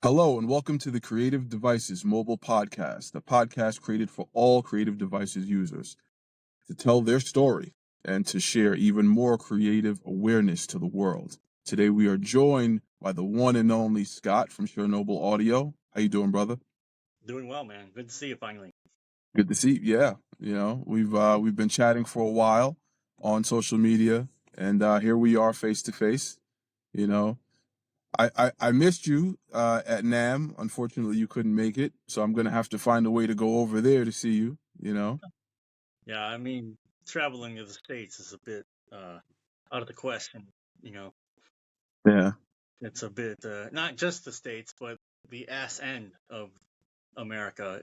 Hello, and welcome to the Kreative Devices Mobile Podcast, a podcast created for all creative devices users to tell their story and to share even more creative awareness to the world. Today, we are joined by the one and only Scott from Chernobyl Audio. How you doing, brother? Doing well, man. Good to see you finally. Good to see you. Yeah, we've been chatting for a while on social media, and here we are face to face. You know, I missed you at NAM. Unfortunately, you couldn't make it, so I'm gonna have to find a way to go over there to see you. Yeah, I mean, traveling to the States is a bit out of the question. You know, Yeah. it's a bit not just the States, but the ass end of America.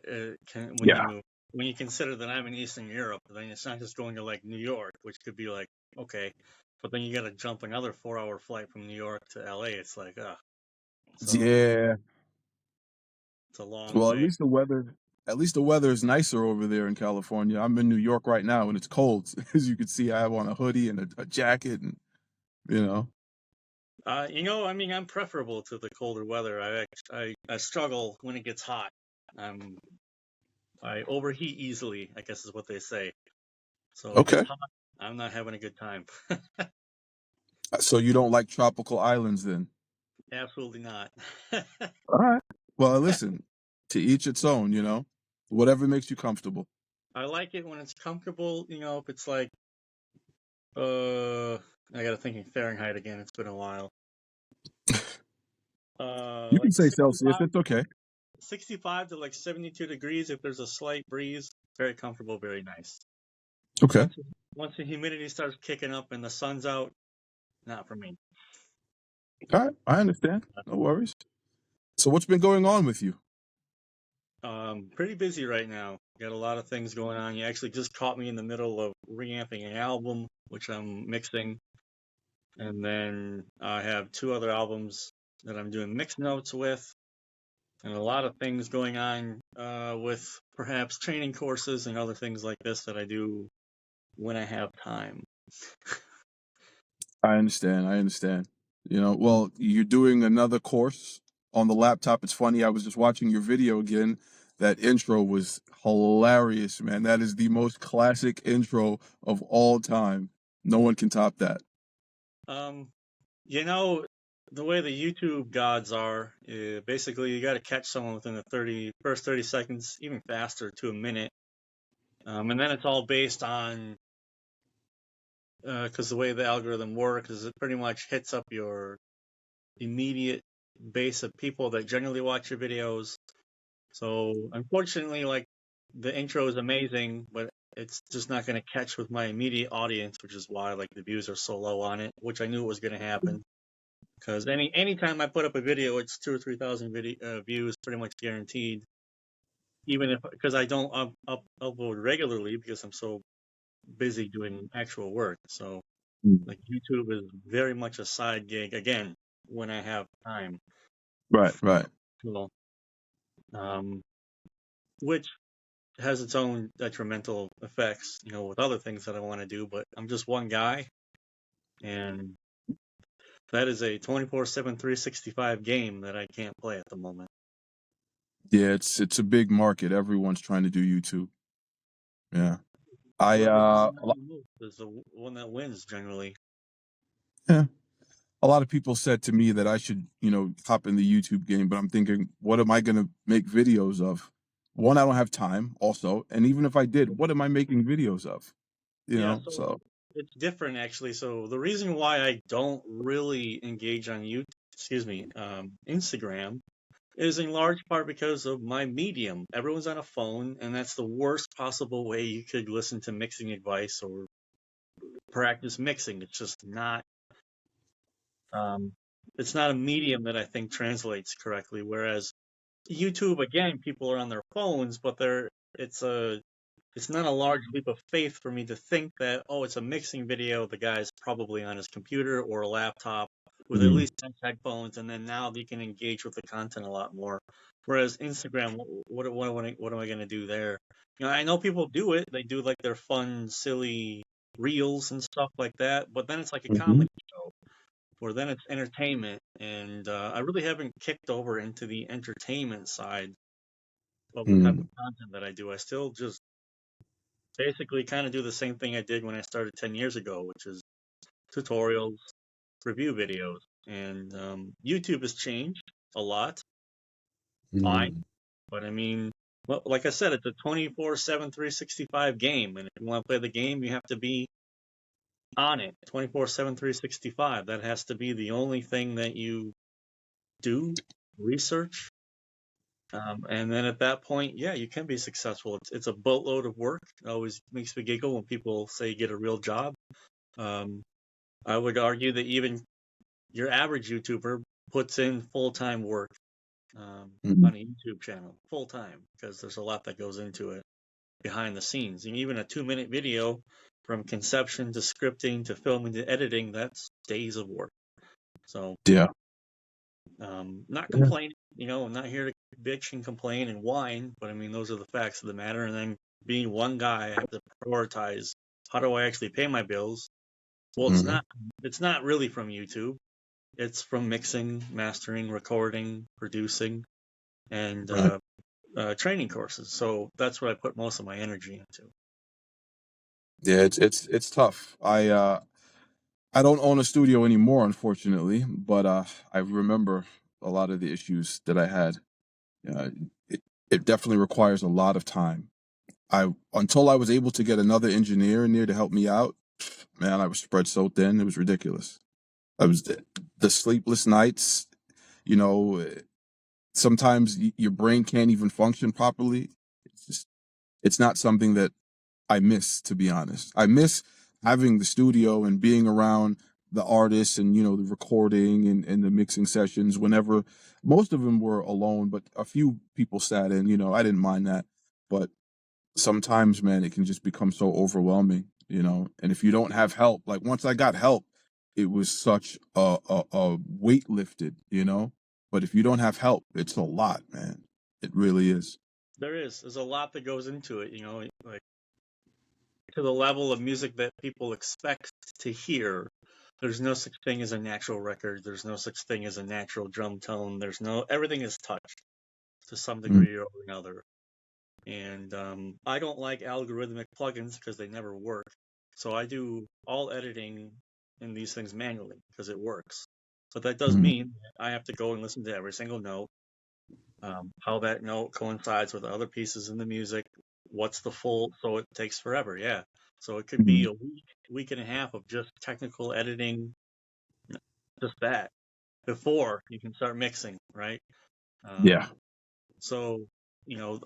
Yeah. When you consider that I'm in Eastern Europe, then it's not just going to like New York, which could be like okay, but then you got to jump another 4-hour flight from New York to LA. It's like so Yeah. it's a long Well, way. at least the weather is nicer over there in California. I'm in New York right now, and it's cold. As you can see, I have on a hoodie and a jacket, and you know. I mean, I'm preferable to the colder weather. I struggle when it gets hot. I overheat easily, I guess is what they say. So if it's Okay. hot, I'm not having a good time. So you don't like tropical islands, then? Absolutely not. All right. Well, listen. To each its own. Whatever makes you comfortable. I like it when it's comfortable. If it's like, I gotta think in Fahrenheit again. It's been a while. You can Like say Celsius. It's okay. 65 to like 72 degrees. If there's a slight breeze, very comfortable, very nice. Okay. Once the humidity starts kicking up and the sun's out, not for me. All right. I understand. No worries. So what's been going on with you? Pretty busy right now. Got a lot of things going on. You actually just caught me in the middle of reamping an album, which I'm mixing. And then I have 2 other albums that I'm doing mix notes with. And a lot of things going on with perhaps training courses and other things like this that I do when I have time. I understand. Well, you're doing another course on the laptop. It's funny. I was just watching your video again. That intro was hilarious, man. That is the most classic intro of all time. No one can top that. Um, you know, the way the YouTube gods are, basically you got to catch someone within the first 30 seconds, even faster to a minute. And then it's all based on, because the way the algorithm works is it pretty much hits up your immediate base of people that generally watch your videos. So unfortunately, like the intro is amazing, but it's just not going to catch with my immediate audience, which is why like the views are so low on it, which I knew was going to happen. Because anytime I put up a video, it's 2 or 3,000 views, pretty much guaranteed. Even if because I don't upload regularly because I'm so busy doing actual work. So like YouTube is very much a side gig again when I have time. Right. Well, um, which has its own detrimental effects, with other things that I want to do. But I'm just one guy, and that is a 24/7, 365 game that I can't play at the moment. Yeah, it's a big market. Everyone's trying to do YouTube. Yeah. Whoever's is the one that wins generally. Yeah. A lot of people said to me that I should, hop in the YouTube game, but I'm thinking, what am I going to make videos of? One, I don't have time also. And even if I did, what am I making videos of? Yeah, so So. it's different actually. So the reason why I don't really engage on Instagram is in large part because of my medium. Everyone's on a phone, and that's the worst possible way you could listen to mixing advice or practice mixing. It's just not. It's not a medium that I think translates correctly. Whereas YouTube, again, people are on their phones, but it's not a large leap of faith for me to think that, oh, it's a mixing video. The guy's probably on his computer or a laptop with at least 10 headphones, and then now they can engage with the content a lot more. Whereas Instagram, what am I going to do there? I know people do it. They do like their fun, silly reels and stuff like that, but then it's like a comedy show. where then it's entertainment, and I really haven't kicked over into the entertainment side of the type of Mm, content that I do. I still just basically kind of do the same thing I did when I started 10 years ago, which is tutorials, review videos. And YouTube has changed a lot, fine. mm, But I mean, well, like I said, it's a 24/7, 365 game. And if you want to play the game, you have to be on it 24/7, 365. That has to be the only thing that you do, research. And then at that point, yeah, you can be successful. It's a boatload of work. It always makes me giggle when people say you get a real job. Um, I would argue that even your average YouTuber puts in full-time work mm. on a YouTube channel, full time, because there's a lot that goes into it behind the scenes. And even a 2-minute video, from conception to scripting to filming to editing, that's days of work. So, Yeah. not Yeah. complaining, I'm not here to bitch and complain and whine, but I mean, those are the facts of the matter. And then being one guy, I have to prioritize, how do I actually pay my bills? Well, Hmm. it's not really from YouTube. It's from mixing, mastering, recording, producing, and Right. training courses. So that's what I put most of my energy into. Yeah, it's tough. I don't own a studio anymore, unfortunately, but I remember a lot of the issues that I had. Uh, it it definitely requires a lot of time. I Until I was able to get another engineer in there to help me out, man, I was spread so thin, it was ridiculous. I was the sleepless nights, you know, sometimes your brain can't even function properly. It's not something that I miss, to be honest. I miss having the studio and being around the artists and, the recording and the mixing sessions whenever most of them were alone, but a few people sat in, I didn't mind that. But sometimes, man, it can just become so overwhelming, and if you don't have help, like once I got help, it was such a weight lifted, but if you don't have help, it's a lot, man. It really is. There's a lot that goes into it, like to the level of music that people expect to hear. There's no such thing as a natural record. There's no such thing as a natural drum tone. Everything is touched to some Mm, degree or another. And I don't like algorithmic plugins because they never work. So I do all editing in these things manually because it works. But that does mm, mean I have to go and listen to every single note, how that note coincides with other pieces in the music, what's the full, so it takes forever, yeah. So it could be mm. a week and a half of just technical editing, just that, before you can start mixing, right? Yeah. So,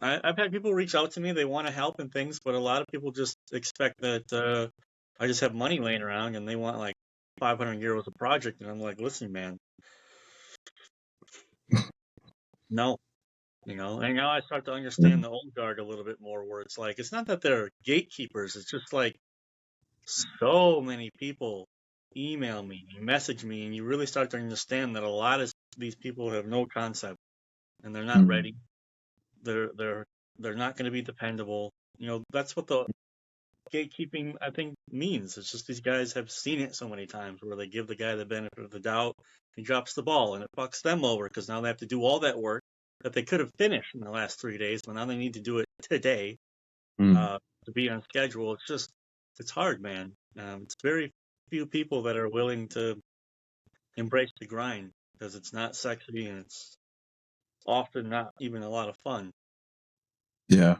I've had people reach out to me, they want to help and things, but a lot of people just expect that I just have money laying around and they want like 500 euros a project. And I'm like, listen, man, no. And now I start to understand the old guard a little bit more, where it's like, it's not that they're gatekeepers, it's just like so many people email me, message me, and you really start to understand that a lot of these people have no concept and they're not Mm, ready. They're they're they're not going to be dependable. That's what the gatekeeping, I think, means. It's just these guys have seen it so many times where they give the guy the benefit of the doubt, he drops the ball, and it fucks them over because now they have to do all that work that they could have finished in the last 3 days, but now they need to do it today mm. uh, to be on schedule. It's hard, man. It's very few people that are willing to embrace the grind because it's not sexy and it's often not even a lot of fun. Yeah.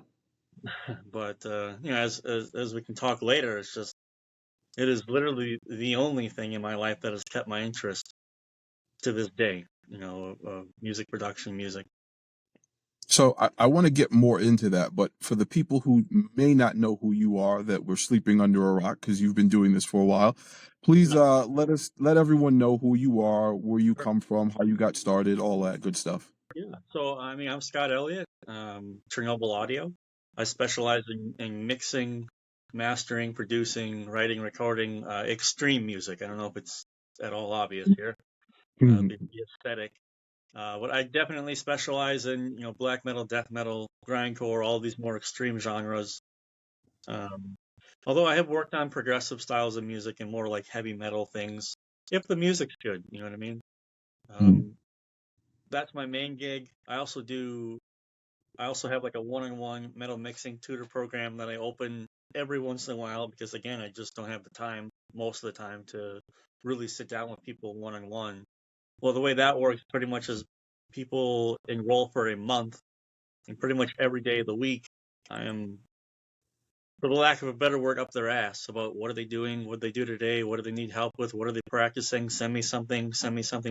But as we can talk later, it is literally the only thing in my life that has kept my interest to this day. Music production, music. So I want to get more into that, but for the people who may not know who you are, that were sleeping under a rock because you've been doing this for a while, please let everyone know who you are, where you come from, how you got started, all that good stuff. Yeah. So, I mean, I'm Scott Elliott, Chernobyl Audio. I specialize in mixing, mastering, producing, writing, recording, extreme music. I don't know if it's at all obvious here, the aesthetic. But I definitely specialize in, black metal, death metal, grindcore, all these more extreme genres. Um, Although I have worked on progressive styles of music and more like heavy metal things. if the music's good, you know what I mean? Mm. That's my main gig. I also have like a one-on-one metal mixing tutor program that I open every once in a while because again, I just don't have the time most of the time to really sit down with people one-on-one. Well, the way that works pretty much is people enroll for a month, and pretty much every day of the week, I am, for the lack of a better word, up their ass about what are they doing, what they do today, what do they need help with, what are they practicing, send me something,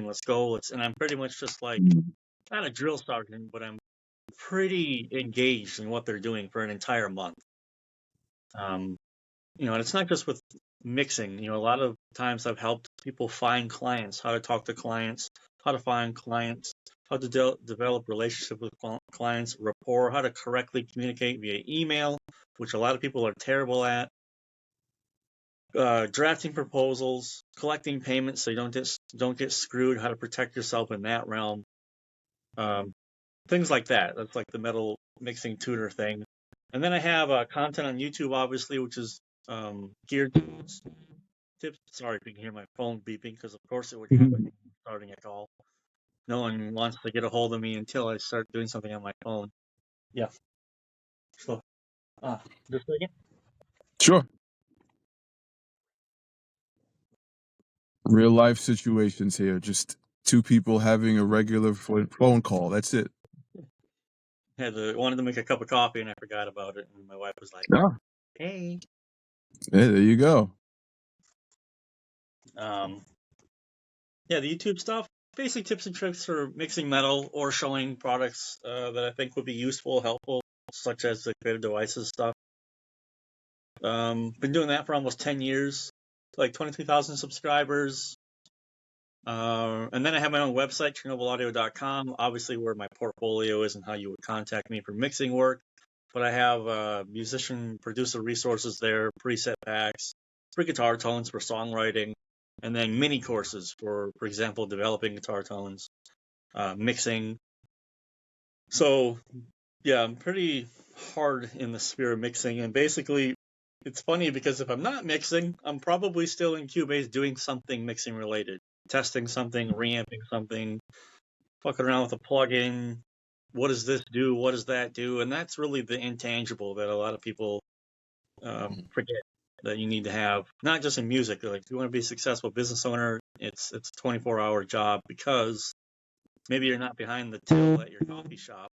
let's go. And I'm pretty much just like, Mm. not a drill sergeant, but I'm pretty engaged in what they're doing for an entire month. Um, and it's not just with mixing. A lot of times I've helped people find clients, how to talk to clients, how to find clients, how to develop relationships with clients, rapport, how to correctly communicate via email, which a lot of people are terrible at. Drafting proposals, collecting payments so you don't get screwed, how to protect yourself in that realm. Things like that. That's like the metal mixing tutor thing. And then I have content on YouTube, obviously, which is geared towards tips. Sorry if you can hear my phone beeping, because of course it would happen starting a call. No one wants to get a hold of me until I start doing something on my phone. Yeah. So, just a second. Sure. Real life situations here. Just two people having a regular phone call. That's it. Wanted to make a cup of coffee and I forgot about it, and my wife was like, Ah, "Hey." yeah, there you go. Yeah, the YouTube stuff, basic tips and tricks for mixing metal or showing products that I think would be useful, helpful, such as the Kreative Devices stuff. Been doing that for almost 10 years, like 23,000 subscribers. And then I have my own website, ChernobylAudio.com, obviously where my portfolio is and how you would contact me for mixing work. But I have musician producer resources there, preset packs, free guitar tones for songwriting, and then mini courses for example, developing guitar tones, mixing. So yeah, I'm pretty hard in the sphere of mixing, and basically it's funny because if I'm not mixing, I'm probably still in Cubase doing something mixing related, testing something, reamping something, fucking around with a plugin. What does this do? What does that do? And that's really the intangible that a lot of people forget that you need to have, not just in music. Like, if you want to be a successful business owner, it's a 24-hour job because maybe you're not behind the till at your coffee shop,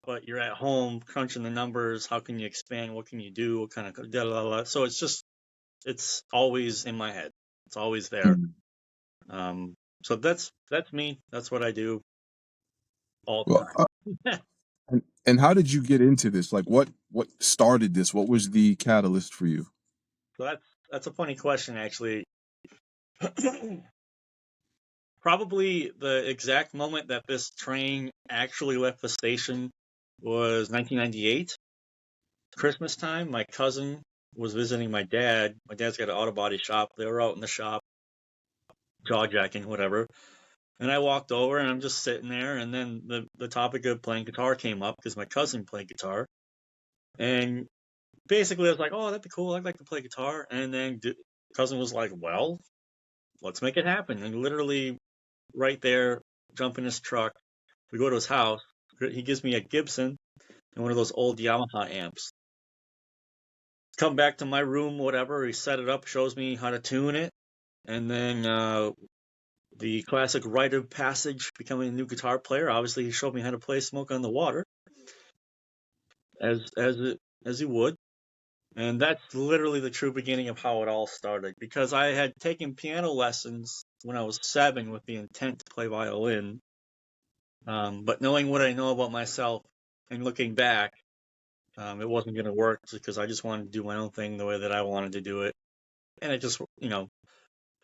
but you're at home crunching the numbers. How can you expand? What can you do? What kind of da, da, da. So it's always in my head. It's always there. So that's me. That's what I do all the Well, time. and how did you get into this? Like, what started this? What was the catalyst for you? So that's a funny question, actually. Probably the exact moment that this train actually left the station was 1998, Christmas time. My cousin was visiting my dad. My dad's got an auto body shop. They were out in the shop, jaw jacking, whatever. And I walked over and I'm just sitting there. And then the topic of playing guitar came up because my cousin played guitar. And basically, I was like, oh, that'd be cool. I'd like to play guitar. And then cousin was like, well, let's make it happen. And literally, right there, jump in his truck. We go to his house. He gives me a Gibson and one of those old Yamaha amps. Come back to my room, whatever. He set it up, shows me how to tune it. And then the classic rite of passage, becoming a new guitar player. Obviously, he showed me how to play Smoke on the Water, as he would. And that's literally the true beginning of how it all started. Because I had taken piano lessons when I was 7 with the intent to play violin. But knowing what I know about myself and looking back, it wasn't going to work because I just wanted to do my own thing the way that I wanted to do it. And it just,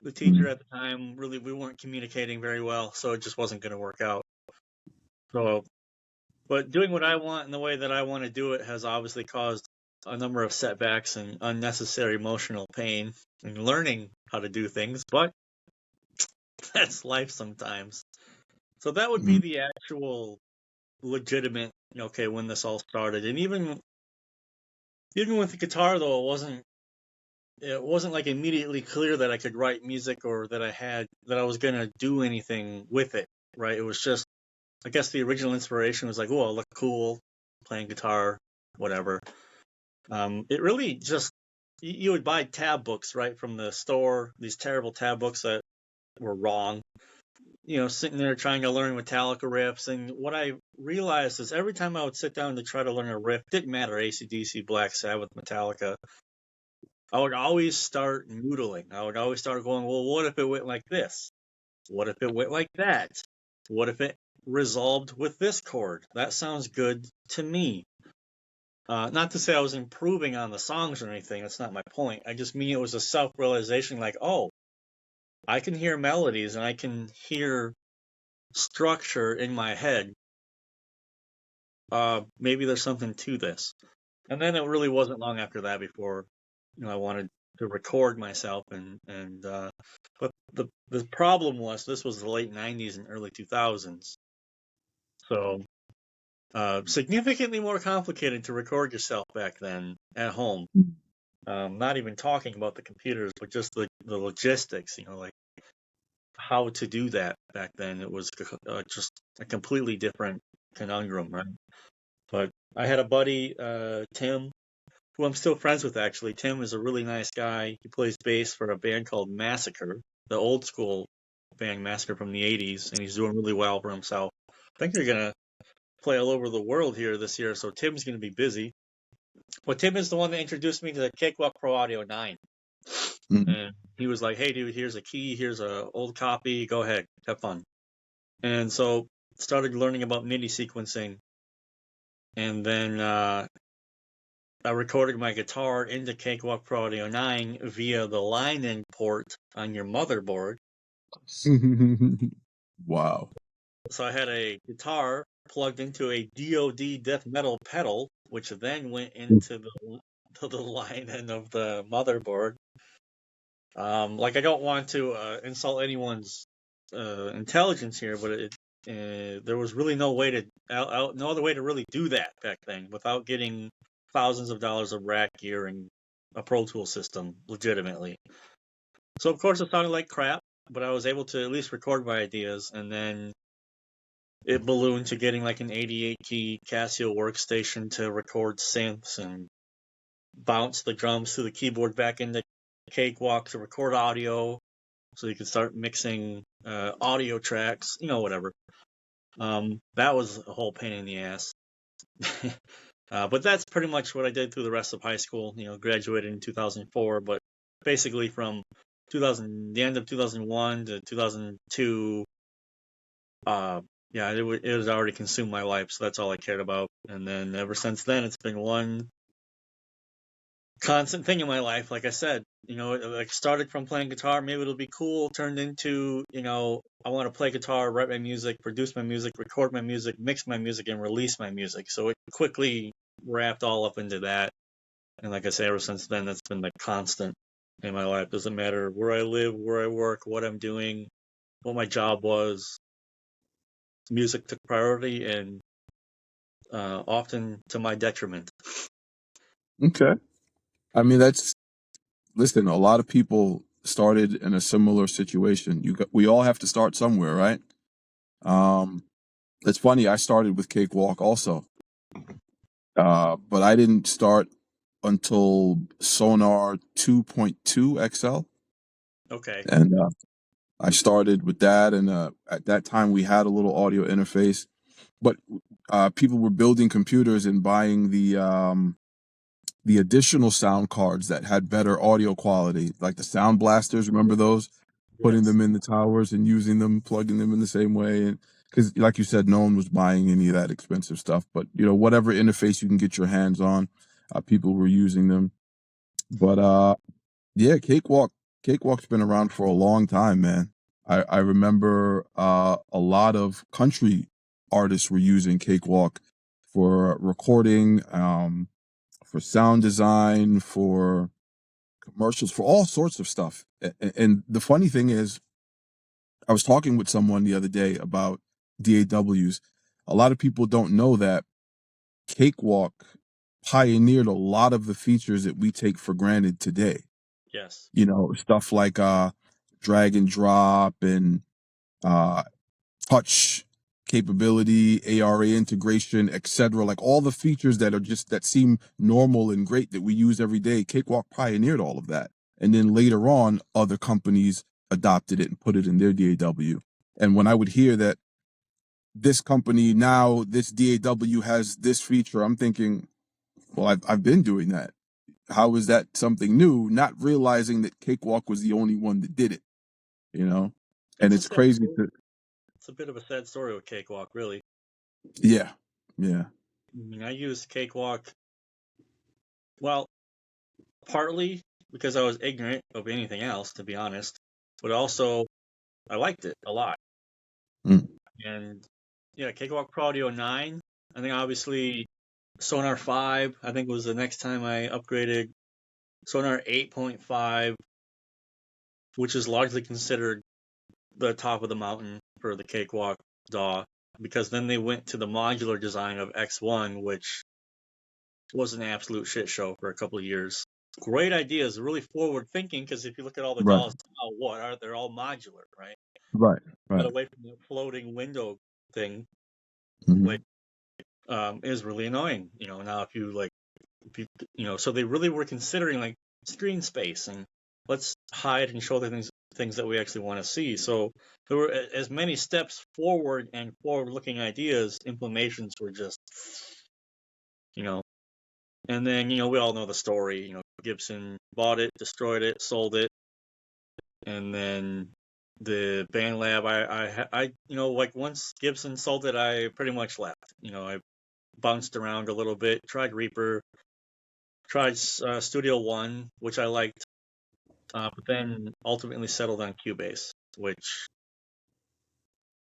the teacher at the time, really, we weren't communicating very well, so it just wasn't going to work out. So, but doing what I want in the way that I want to do it has obviously caused a number of setbacks and unnecessary emotional pain and learning how to do things, but that's life sometimes. So that would be the actual legitimate, okay, when this all started. And even with the guitar, though, it wasn't it wasn't like immediately clear that I could write music or that I was gonna do anything with it, right? It was just, I guess the original inspiration was like, oh, I look cool playing guitar, whatever. It really just, you would buy tab books, right, from the store, these terrible tab books that were wrong, sitting there trying to learn Metallica riffs. And what I realized is every time I would sit down to try to learn a riff, didn't matter, AC/DC, Black Sabbath, Metallica, I would always start noodling. I would always start going, well, what if it went like this? What if it went like that? What if it resolved with this chord? That sounds good to me. Not to say I was improving on the songs or anything. That's not my point. I just mean it was a self-realization like, oh, I can hear melodies and I can hear structure in my head. Maybe there's something to this. And then it really wasn't long after that before, I wanted to record myself but the problem was this was the late 90s and early 2000s. So significantly more complicated to record yourself back then at home. Not even talking about the computers, but just the logistics, like how to do that back then. It was just a completely different conundrum, right? But I had a buddy, Tim, who I'm still friends with, actually. Tim is a really nice guy. He plays bass for a band called Massacre, the old school band Massacre from the 80s, and he's doing really well for himself. I think they're going to play all over the world here this year, so Tim's going to be busy. But Tim is the one that introduced me to the Cakewalk Pro Audio 9. Mhm. And he was like, hey, dude, here's a key, here's an old copy, go ahead, have fun. And so started learning about MIDI sequencing. And then I recorded my guitar into Cakewalk Pro Audio 9 via the line-in port on your motherboard. Wow. So I had a guitar plugged into a DoD death metal pedal, which then went into the line-in of the motherboard. Like, I don't want to insult anyone's intelligence here, but there was really no other way to really do that back then without getting thousands of dollars of rack gear and a Pro Tool system legitimately. So of course it sounded like crap, but I was able to at least record my ideas, and then it ballooned to getting like an 88-key Casio workstation to record synths and bounce the drums through the keyboard back into Cakewalk to record audio, so you could start mixing audio tracks, whatever. That was a whole pain in the ass. But that's pretty much what I did through the rest of high school. Graduated in 2004, but basically from the end of 2001 to 2002, it has already consumed my life, so that's all I cared about. And then ever since then, it's been one constant thing in my life. Like I said, it started from playing guitar. Maybe it'll be cool. Turned into, I want to play guitar, write my music, produce my music, record my music, mix my music, and release my music. So it quickly wrapped all up into that. And like I say, ever since then, that's been the constant in my life. Doesn't matter where I live, where I work, what I'm doing, what my job was. Music took priority, and often to my detriment. Okay. I mean, listen, a lot of people started in a similar situation. We all have to start somewhere, right? It's funny, I started with Cakewalk also. But I didn't start until Sonar 2.2 XL. Okay. And I started with that, and at that time we had a little audio interface, but people were building computers and buying the additional sound cards that had better audio quality, like the sound blasters. Remember those? Putting Yes. them in the towers and using them, plugging them in the same way. And because, like you said, no one was buying any of that expensive stuff. But whatever interface you can get your hands on, people were using them. But yeah, Cakewalk's been around for a long time, man. I remember a lot of country artists were using Cakewalk for recording, for sound design, for commercials, for all sorts of stuff. And the funny thing is, I was talking with someone the other day about DAWs. A lot of people don't know that Cakewalk pioneered a lot of the features that we take for granted today. Yes. You know, stuff like drag and drop and uh, touch capability, ARA integration, etc. Like all the features that seem normal and great that we use every day. Cakewalk pioneered all of that, and then later on, other companies adopted it and put it in their DAW. And when I would hear that this company now, this DAW has this feature, I'm thinking, well, I've been doing that. How is that something new? Not realizing that Cakewalk was the only one that did it, you know? And It's a it's sad crazy story. to, It's a bit of a sad story with Cakewalk, really. yeah, yeah. I mean, I used Cakewalk, well, partly because I was ignorant of anything else, to be honest, but also I liked it a lot. Mm. And yeah, Cakewalk Pro Audio 9. I think obviously Sonar 5, I think was the next time I upgraded. Sonar 8.5, which is largely considered the top of the mountain for the Cakewalk DAW, because then they went to the modular design of X1, which was an absolute shit show for a couple of years. Great ideas, really forward thinking, because if you look at all the Right, DAWs now, they're all modular, right? right, Got right. away from the floating window thing, Hmm. which is really annoying. You know, now if you so they really were considering like screen space and let's hide and show the things that we actually want to see. So there were as many steps forward and forward-looking ideas. Implementations were just, you know, and then we all know the story. Gibson bought it, destroyed it, sold it, and then the band lab. I like once Gibson sold it, I pretty much left. I bounced around a little bit, tried Reaper, tried Studio One, which I liked, but then ultimately settled on Cubase, which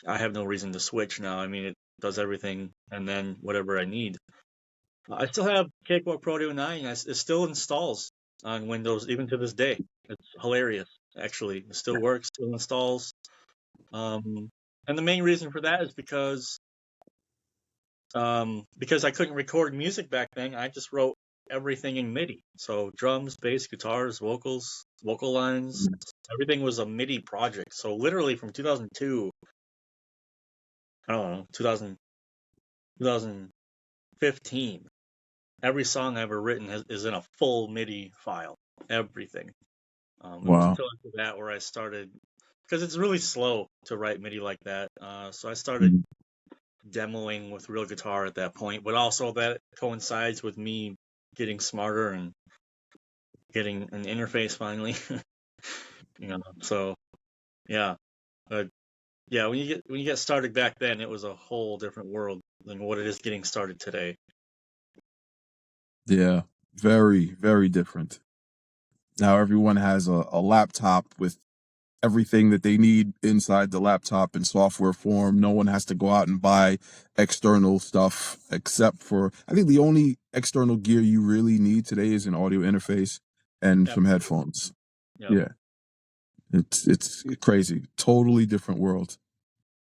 I have no reason to switch now. I mean, it does everything and then whatever I need. I still have Cakewalk Pro Audio 9. It still installs on Windows even to this day. It's hilarious, actually. It still works, still installs. And the main reason for that is because I couldn't record music back then. I just wrote everything in MIDI. So drums, bass, guitars, vocals, vocal lines, everything was a MIDI project. So literally from 2002, I don't know, 2015, every song I've ever written is in a full MIDI file. Everything. It wasn't Wow. until after that where I started, because it's really slow to write MIDI like that. So I started Mhm. demoing with real guitar at that point, but also that coincides with me getting smarter and getting an interface finally. So yeah, but yeah, when you get started back then, it was a whole different world than what it is getting started today. Yeah, very, very different. Now everyone has a laptop with everything that they need inside the laptop in software form. No one has to go out and buy external stuff except for, I think the only external gear you really need today is an audio interface and some Absolutely. headphones. Yeah, Yeah. It's crazy. Totally different world,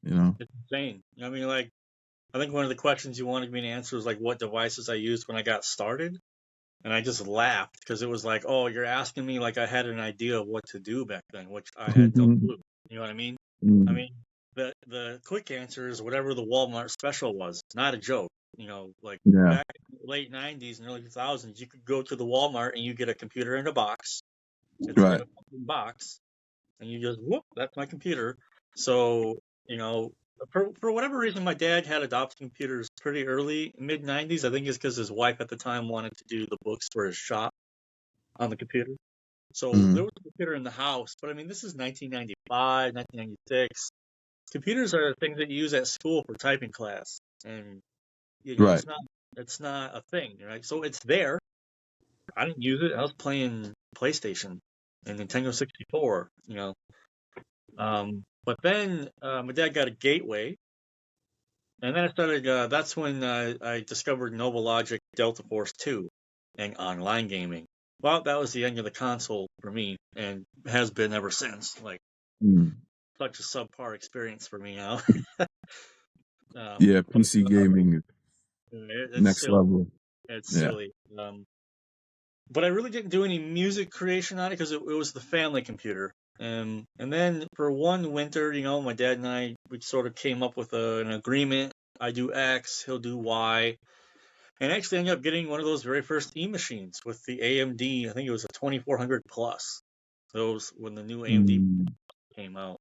you know? it's insane. I mean, like, I think one of the questions you wanted me to answer was like what devices I used when I got started. And I just laughed because it was like, oh, you're asking me like I had an idea of what to do back then, which I had no clue. You know what I mean? I Mm. mean, the quick answer is whatever the Walmart special was. Not a joke. Like Yeah, back in the late 90s and early 2000s, you could go to the Walmart and you get a computer in a box. It's in right. a fucking box, and you just whoop, that's my computer. So you know, for whatever reason, my dad had adopted computers pretty early, mid '90s. I think it's because his wife at the time wanted to do the books for his shop on the computer. So there Mm. was a computer in the house, but I mean, this is 1995, 1996. Computers are things that you use at school for typing class, and Right. it's not a thing, right? So it's there. I didn't use it. I was playing PlayStation and Nintendo 64, But then my dad got a Gateway, and then I started. That's when I discovered Nova Logic Delta Force 2 and online gaming. Well, that was the end of the console for me, and has been ever since. Like Mm. such a subpar experience for me now. Yeah, But PC gaming, it's next silly. level. It's Yeah. silly. But I really didn't do any music creation on it because it was the family computer. And then for one winter, my dad and I, we sort of came up with an agreement. I do X, he'll do Y. And I actually ended up getting one of those very first E-machines with the AMD, I think it was a 2400 plus. Those when the new AMD Mm. came out.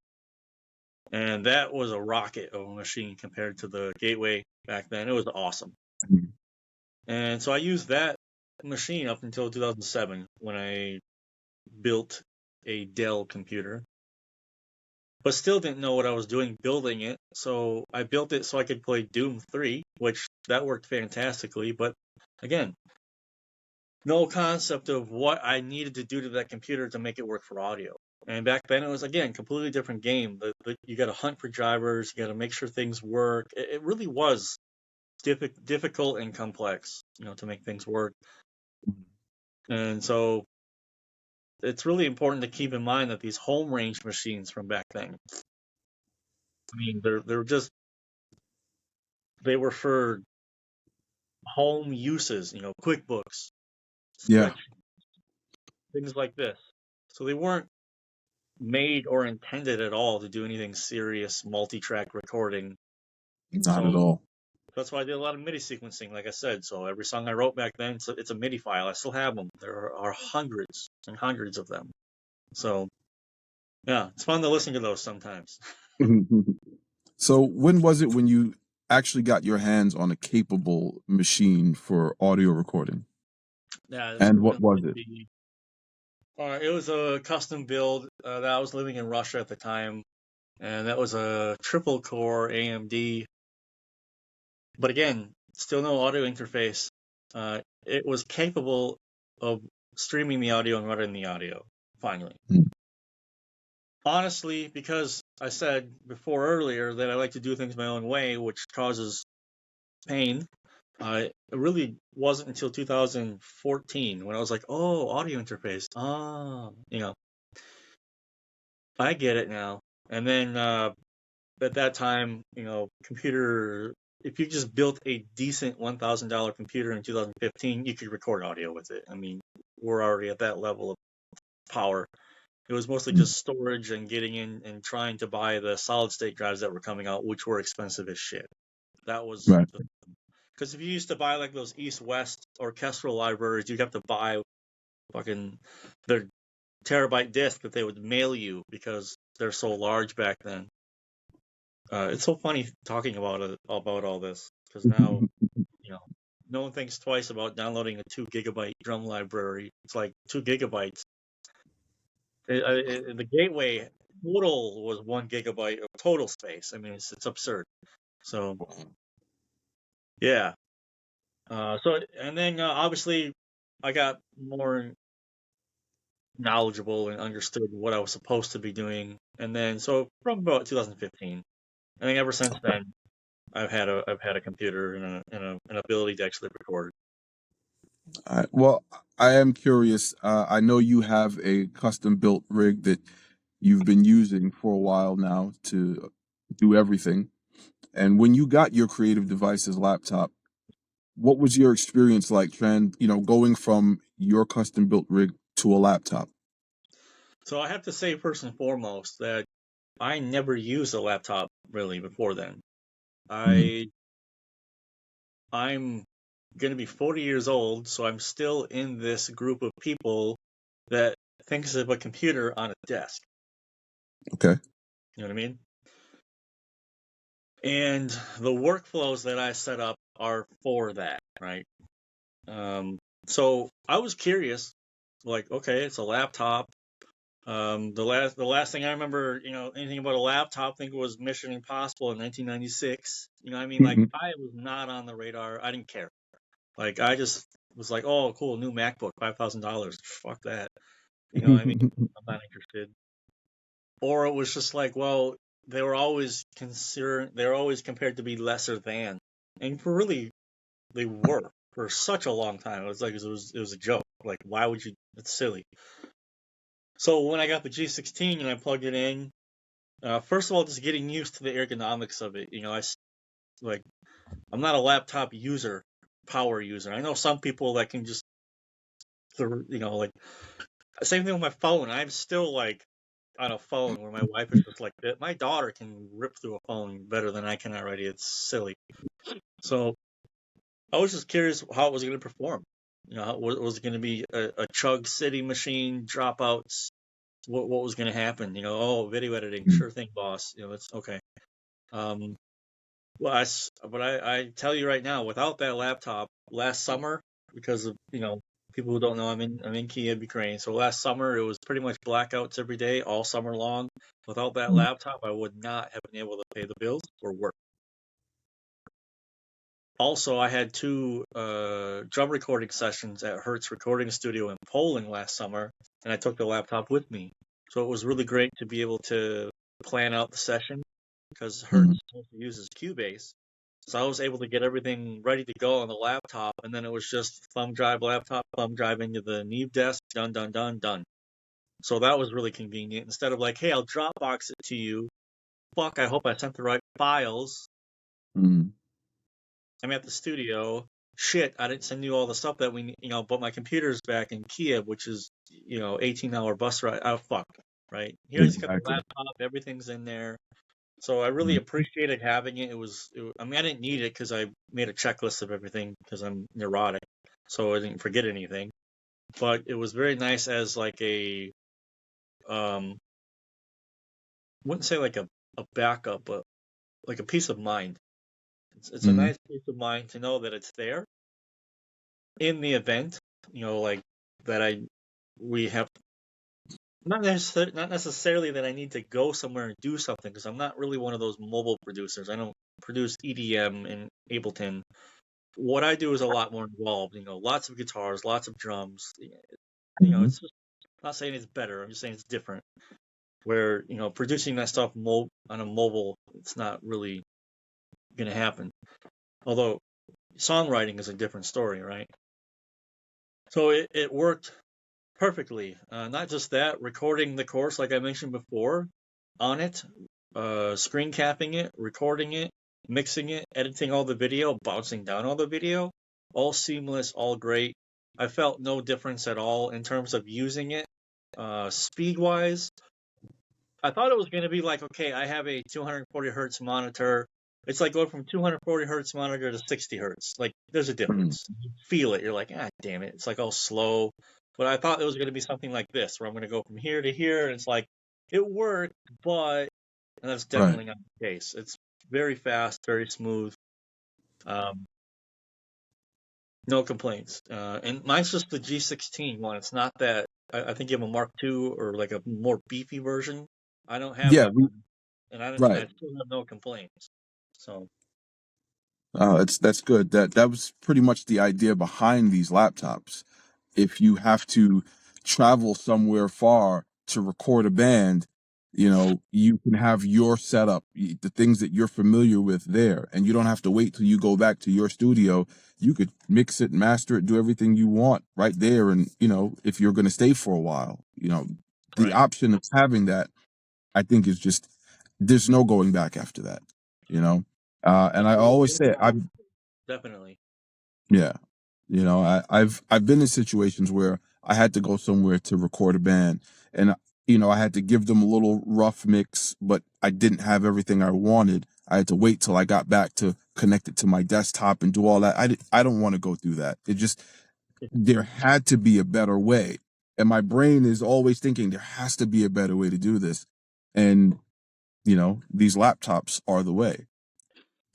And that was a rocket of a machine compared to the Gateway back then. It was awesome. Mm. And so I used that machine up until 2007 when I built a Dell computer, but still didn't know what I was doing building it. So I built it so I could play Doom 3, which that worked fantastically. But again, no concept of what I needed to do to that computer to make it work for audio. And back then it was, again, completely different game. You got to hunt for drivers. You got to make sure things work. It really was difficult and complex, to make things work. And so it's really important to keep in mind that these home range machines from back then, I mean, they were for home uses, QuickBooks, Yeah, spreadsheets, things like this. So they weren't made or intended at all to do anything serious multi-track recording. not at So all. that's why I did a lot of MIDI sequencing, like I said. So every song I wrote back then, it's a MIDI file. I still have them. There are hundreds and hundreds of them. So yeah, it's fun to listen to those sometimes. So when was it when you actually got your hands on a capable machine for audio recording? Yeah, this And would what was definitely it? be. It was a custom build that I was living in Russia at the time, and that was a triple core AMD. But again, still no audio interface. It was capable of streaming the audio and running the audio, finally. Mm. Honestly, because I said before earlier that I like to do things my own way, which causes pain, it really wasn't until 2014 when I was like, oh, audio interface. I get it now. And then at that time, computer, if you just built a decent $1,000 computer in 2015, you could record audio with it. I mean, we're already at that level of power. It was mostly Mm. just storage and getting in and trying to buy the solid state drives that were coming out, which were expensive as shit. That was Right. because if you used to buy like those East-West orchestral libraries, you'd have to buy fucking their terabyte disc that they would mail you because they're so large back then. It's so funny talking about all this because now no one thinks twice about downloading a 2 gigabyte drum library. It's like 2 gigabytes. The gateway total was 1 gigabyte of total space. I mean, it's absurd. So yeah. And then obviously I got more knowledgeable and understood what I was supposed to be doing. And then so from about 2015, I think ever since then I've had a computer and an ability to actually record. Well, I am curious. I know you have a custom built rig that you've been using for a while now to do everything. And when you got your Creative Devices laptop, what was your experience like, going from your custom built rig to a laptop? So I have to say first and foremost that I never used a laptop really before then. Mhm. I'm going to be 40 years old, so I'm still in this group of people that thinks of a computer on a desk. Okay. You know what I mean? And the workflows that I set up are for that, right? So I was curious, like, okay, it's a laptop. The last thing I remember, anything about a laptop, I think it was Mission Impossible in 1996. You know what I mean? Like, I was not on the radar. I didn't care. Like, I just was like, oh, cool, new MacBook, $5,000. Fuck that. You know what I mean? I'm not interested. Or it was just like, well, they were always compared to be lesser than. And for really, they were for such a long time. It was like, it was a joke. Like, why would you? It's silly. So when I got the G16 and I plugged it in, first of all, just getting used to the ergonomics of it. I'm not a laptop user, power user. I know some people that can just like same thing with my phone. I'm still like on a phone where my wife is just like, my daughter can rip through a phone better than I can already. It's silly. So I was just curious how it was going to perform. Was it going to be a Chug City machine dropouts? What was going to happen? Video editing, sure thing, boss. It's okay. Well, but I tell you right now, without that laptop last summer, because of people who don't know, I'm in Kiev, Ukraine. So last summer it was pretty much blackouts every day, all summer long. Without that laptop, I would not have been able to pay the bills or work. Also, I had 2 drum recording sessions at Hertz Recording Studio in Poland last summer, and I took the laptop with me. So it was really great to be able to plan out the session, because Hertz uses Cubase. So I was able to get everything ready to go on the laptop, and then it was just thumb drive laptop, thumb drive into the Neve desk, done. So that was really convenient. Instead of like, hey, I'll Dropbox it to you. Fuck, I hope I sent the right files. I'm at the studio. Shit, I didn't send you all the stuff that we, but my computer's back in Kiev, which is, 18-hour bus ride. Oh, fuck, right? Here, I just got the laptop, everything's in there. So I really appreciated having it. I mean, I didn't need it because I made a checklist of everything because I'm neurotic, so I didn't forget anything. But it was very nice as like a, wouldn't say like a backup, but like a peace of mind. It's a nice peace of mind to know that it's there in the event, like that we have. Not necessarily that I need to go somewhere and do something, because I'm not really one of those mobile producers. I don't produce EDM in Ableton. What I do is a lot more involved. Lots of guitars, lots of drums. It's just not saying it's better. I'm just saying it's different. Where producing that stuff on a mobile, it's not really gonna happen. Although songwriting is a different story, right? So it worked perfectly. Not just that, recording the course, like I mentioned before, on it, screen capping it, recording it, mixing it, editing all the video, bouncing down all the video, all seamless, all great. I felt no difference at all in terms of using it. Speed-wise, I thought it was going to be like, okay, I have a 240 hertz monitor. It's like going from 240 hertz monitor to 60 hertz. Like, there's a difference. You feel it. You're like, damn it. It's like all slow. But I thought it was going to be something like this, where I'm going to go from here to here, and it's like, it worked, and that's definitely not the case. It's very fast, very smooth. No complaints. And mine's just the G16 one. It's not that, I think you have a Mark II or like a more beefy version. I don't have that one, and I still have no complaints. So. That's good. That was pretty much the idea behind these laptops. If you have to travel somewhere far to record a band, you can have your setup, the things that you're familiar with there, and you don't have to wait till you go back to your studio. You could mix it, master it, do everything you want right there. And, if you're going to stay for a while, the option of having that, I think, is just, there's no going back after that, and I always say, definitely. yeah. I've been in situations where I had to go somewhere to record a band, and I had to give them a little rough mix, but I didn't have everything I wanted. I had to wait till I got back to connect it to my desktop and do all that. I don't want to go through that. There had to be a better way. And my brain is always thinking there has to be a better way to do this. And, these laptops are the way.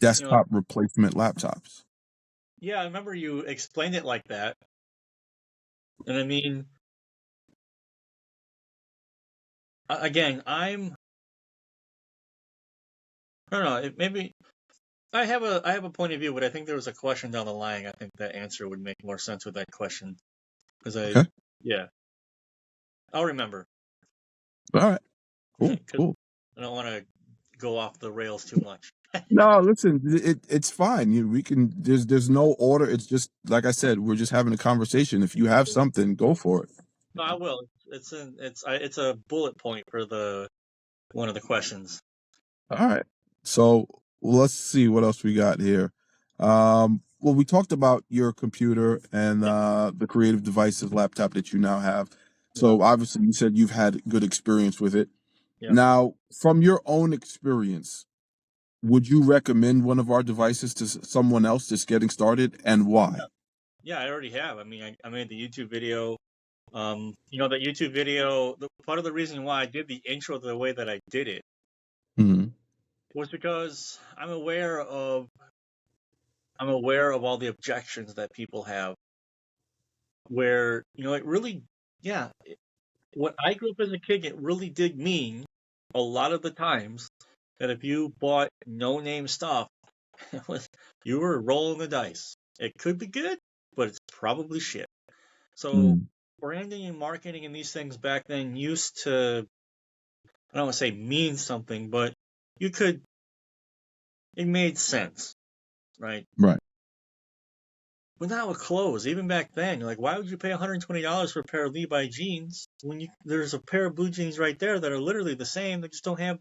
Desktop replacement laptops. Yeah, I remember you explained it like that. And I mean, again, I don't know, maybe I have a point of view, but I think there was a question down the line. I think that answer would make more sense with that question. Because yeah, I'll remember. All right. Cool. I don't want to go off the rails too much. No, listen, it's fine. There's no order. It's just, like I said, we're just having a conversation. If you have something, go for it. No, I will. It's a bullet point for one of the questions. All right. So let's see what else we got here. well, we talked about your computer and the Creative Devices laptop that you now have. Yeah. So obviously, you said you've had good experience with it. Yeah. Now, from your own experience, would you recommend one of our devices to someone else just getting started, and why? Yeah, I already have. I mean, I made the YouTube video. That YouTube video, part of the reason why I did the intro the way that I did it Mhm. was because I'm aware of all the objections that people have where, it really, yeah, when I grew up as a kid, it really did mean a lot of the times that if you bought no-name stuff, you were rolling the dice. It could be good, but it's probably shit. So Mm. branding and marketing and these things back then used to, I don't want to say mean something, but it made sense, right? Right. But now with clothes, even back then, you're like, why would you pay $120 for a pair of Levi jeans when there's a pair of blue jeans right there that are literally the same, they just don't have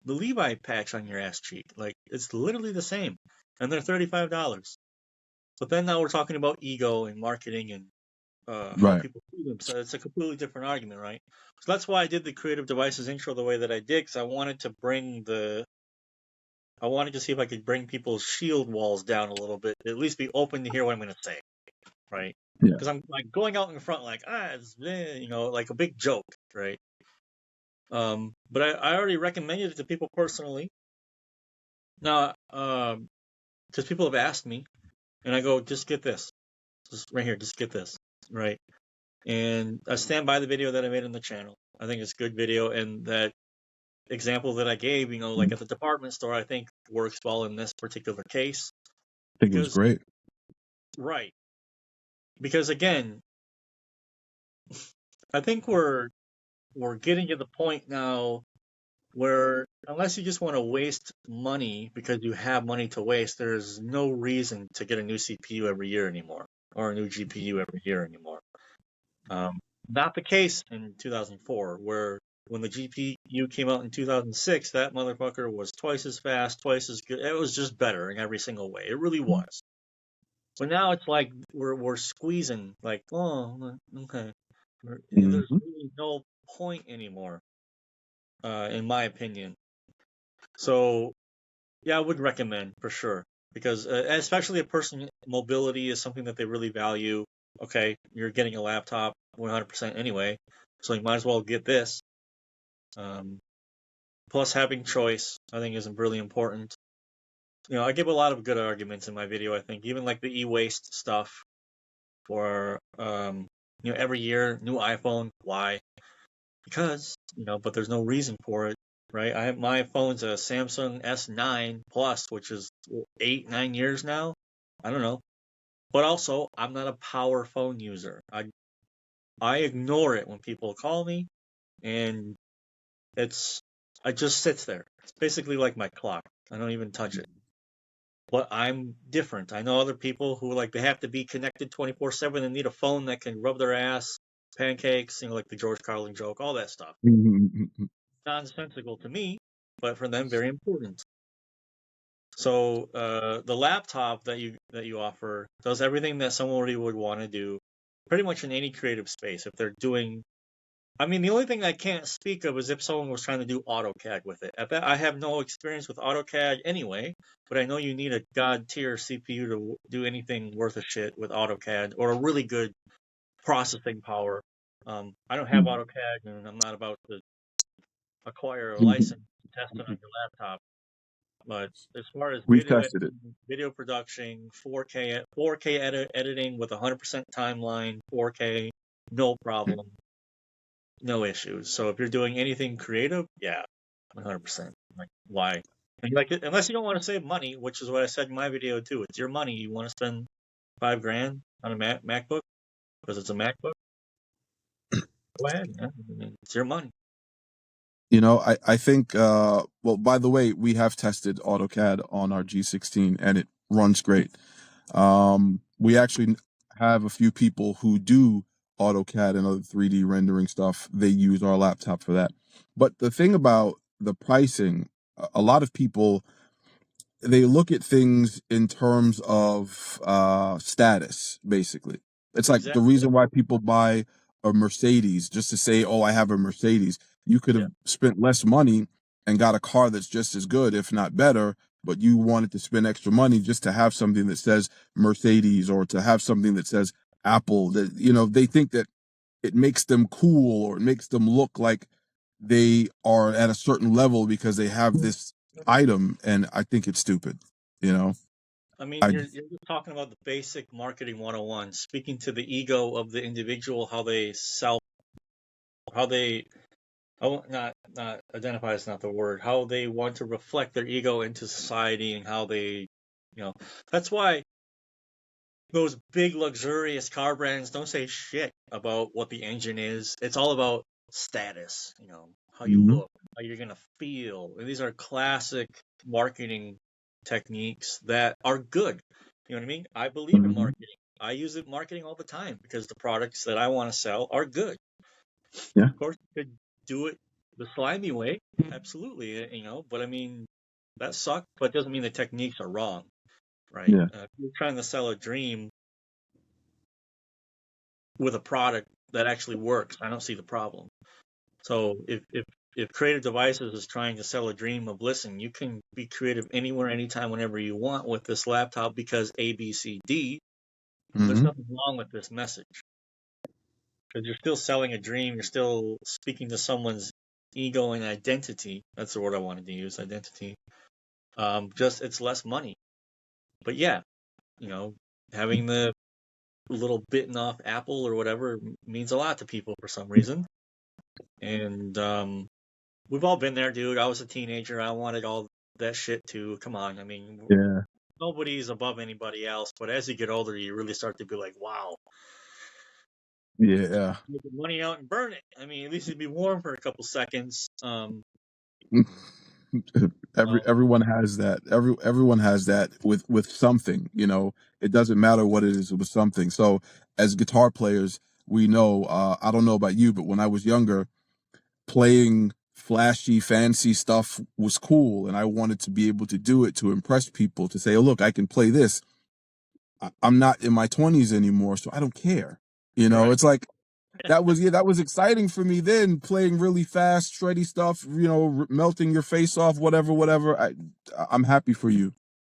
the Levi patch on your ass cheek. Like, it's literally the same, and they're $35. But then now we're talking about ego and marketing and how Right. people see them. So it's a completely different argument, right? So that's why I did the Creative Devices intro the way that I did, because I wanted to see if I could bring people's shield walls down a little bit, at least be open to hear what I'm going to say, right? Yeah. Because I'm like going out in front like, it's, like a big joke, right? But I already recommended it to people personally. Now, because people have asked me, and I go, just get this, just right here, just get this, right? And I stand by the video that I made on the channel. I think it's a good video, and that example that I gave, like at the department store, I think works well in this particular case. I think it was Because, great. right, because again, I think we're getting to the point now where unless you just want to waste money because you have money to waste, there's no reason to get a new CPU every year anymore or a new GPU every year anymore. Not the case in 2004, where when the GPU came out in 2006, that motherfucker was twice as fast, twice as good. It was just better in every single way. It really was. But now it's like we're squeezing, like, oh, okay. There's Mhm. really no point anymore, in my opinion. So yeah, I would recommend for sure because especially a person mobility is something that they really value. Okay, you're getting a laptop 100% anyway, so you might as well get this. Plus, having choice, I think, is really important. I give a lot of good arguments in my video. I think even like the e-waste stuff, for every year new iPhone. Why? Because but there's no reason for it, right? My phone's a Samsung S9 Plus, which is 8-9 years now. I don't know, but also I'm not a power phone user. I ignore it when people call me, and I just sits there. It's basically like my clock. I don't even touch it. But I'm different. I know other people who they have to be connected 24/7 and need a phone that can rub their ass, pancakes, like the George Carlin joke, all that stuff. Mhm. Nonsensical to me, but for them very important. So the laptop that you offer does everything that somebody would want to do, pretty much in any creative space. If they're doing, I mean, the only thing I can't speak of is if someone was trying to do AutoCAD with it. I have no experience with AutoCAD anyway, but I know you need a god tier CPU to do anything worth a shit with AutoCAD or a really good processing power. I don't have AutoCAD, and I'm not about to acquire a license to test it on your laptop. But as far as We've tested it. video production, 4K editing with 100% timeline, 4K, no problem, no issues. So if you're doing anything creative, yeah, 100%. Like, why? And unless you don't want to save money, which is what I said in my video too. It's your money. You want to spend $5,000 on a MacBook because it's a MacBook. Go ahead, man. It's your money. I think, well, by the way, we have tested AutoCAD on our G16 and it runs great. We actually have a few people who do AutoCAD and other 3D rendering stuff. They use our laptop for that. But the thing about the pricing, a lot of people they look at things in terms of status, basically. It's like the Exactly. reason why people buy a Mercedes just to say, "Oh, I have a Mercedes." You could Yeah. have spent less money and got a car that's just as good, if not better, but you wanted to spend extra money just to have something that says Mercedes or to have something that says Apple. That they think that it makes them cool or it makes them look like they are at a certain level because they have this item, and I think it's stupid. You know, I mean, I you're just talking about the basic marketing 101, speaking to the ego of the individual, how they how they, not identify is not the word, how they want to reflect their ego into society and how they, that's why those big luxurious car brands don't say shit about what the engine is. It's all about status, how you Mhm. look, how you're gonna feel. And these are classic marketing techniques that are good. You know what I mean? I believe in Mhm. marketing. I use it marketing all the time because the products that I want to sell are good. Yeah, Of course, you could do it the slimy way, absolutely, but I mean, that sucks, but it doesn't mean the techniques are wrong, right? yeah. If you're trying to sell a dream with a product that actually works, I don't see the problem. So if Creative Devices is trying to sell a dream of, listen, you can be creative anywhere, anytime, whenever you want with this laptop because A, B, C, D, there's Mhm. nothing wrong with this message because you're still selling a dream. You're still speaking to someone's ego and identity. That's the word I wanted to use, identity. Just it's less money. But yeah, having the little bitten off apple or whatever means a lot to people for some reason. And we've all been there, dude. I was a teenager. I wanted all that shit too. Come on. I mean, Yeah. nobody's above anybody else. But as you get older, you really start to be like, wow, Yeah. get the money out and burn it. I mean, at least it'd be warm for a couple seconds. Um, Everyone has that. Everyone has that with something. It doesn't matter what it is with something. So as guitar players, we know. I don't know about you, but when I was younger, playing flashy, fancy stuff was cool, and I wanted to be able to do it to impress people. To say, "Oh, look, I can play this." I'm not in my 20s anymore, so I don't care. right. It's like that was exciting for me then, playing really fast, shreddy stuff, melting your face off, whatever. I'm happy for you.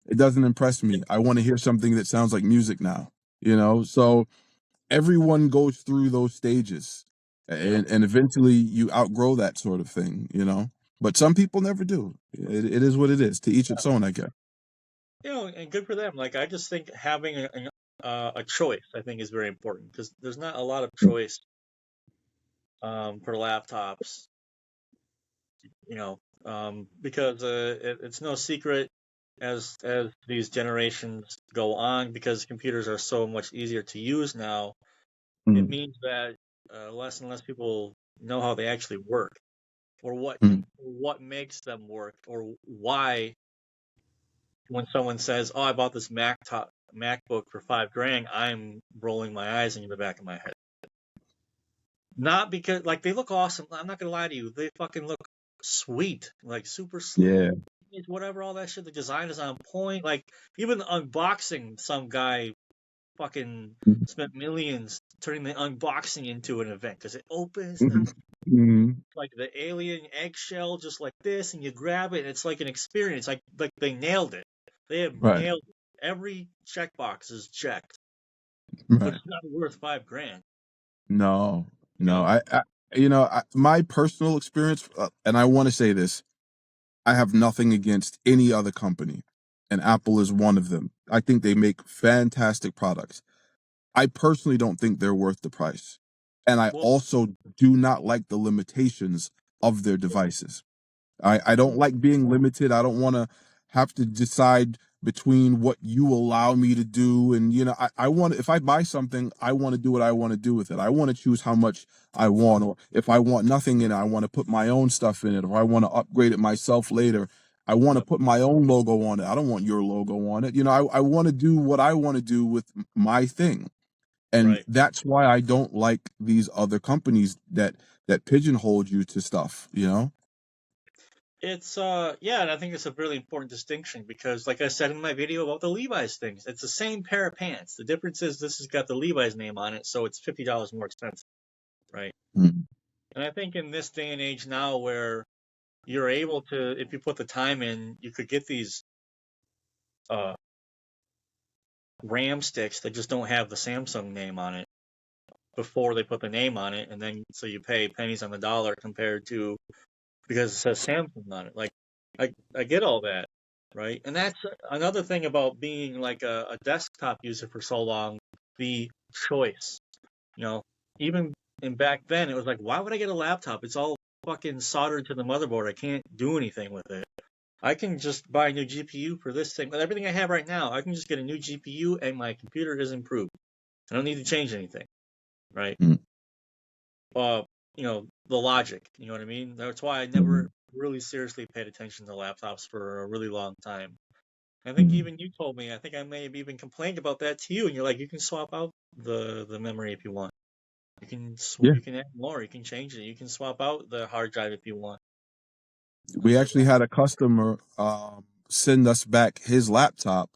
It doesn't impress me. I want to hear something that sounds like music now. So everyone goes through those stages, Yep. and eventually you outgrow that sort of thing. But some people never do. It is what it is. To each its own, I guess. And good for them. Like, I just think having a choice, I think, is very important because there's not a lot of choice for laptops, because it's no secret as these generations go on, because computers are so much easier to use now. It Mm, means that less and less people know how they actually work, or mm, what makes them work, or why when someone says, "Oh, I bought this MacBook for $5,000," I'm rolling my eyes in the back of my head. Not because like they look awesome. I'm not gonna lie to you, they fucking look sweet, like super yeah. smooth, whatever, all that shit. The design is on point. Like even the unboxing, some guy fucking Mm, spent millions turning the unboxing into an event because it opens mhm, mhm. like the alien eggshell just like this, and you grab it, and it's like an experience. Like they nailed it. They have Right. nailed it. Every checkbox is checked, but Right. it's not worth $5,000. No, You no. know? My personal experience, and I want to say this, I have nothing against any other company, and Apple is one of them. I think they make fantastic products. I personally don't think they're worth the price. And I Well, also do not like the limitations of their devices. I don't like being limited. I don't want to have to decide between what you allow me to do. And, I want, if I buy something, I want to do what I want to do with it. I want to choose how much I want, or if I want nothing in it, I want to put my own stuff in it, or I want to upgrade it myself later. I want to yep, put my own logo on it. I don't want your logo on it. I want to do what I want to do with my thing. And right. that's why I don't like these other companies that pigeonhole you to stuff. It's yeah, and I think it's a really important distinction because, like I said in my video about the Levi's things, it's the same pair of pants. The difference is this has got the Levi's name on it, so it's $50 more expensive, right? Mm. And I think in this day and age now, where you're able to, if you put the time in, you could get these uh RAM sticks that just don't have the Samsung name on it before they put the name on it, and then so you pay pennies on the dollar compared to because it says Samsung on it. Like, I get all that, right? And that's another thing about being like a desktop user for so long, the choice. You know, even in back then, it was like, why would I get a laptop? It's all fucking soldered to the motherboard. I can't do anything with it. I can just buy a new GPU for this thing. With everything I have right now, I can just get a new GPU and my computer is improved. I don't need to change anything, right? Mm. You know, the logic, you know what I mean? That's why I Mm. never really seriously paid attention to laptops for a really long time. I think Mm. even you told me, I think I may have even complained about that to you, and you're like, you can swap out the memory if you want. Yeah, You can add more, you can change it, you can swap out the hard drive if you want. I we was like, actually had a customer send us back his laptop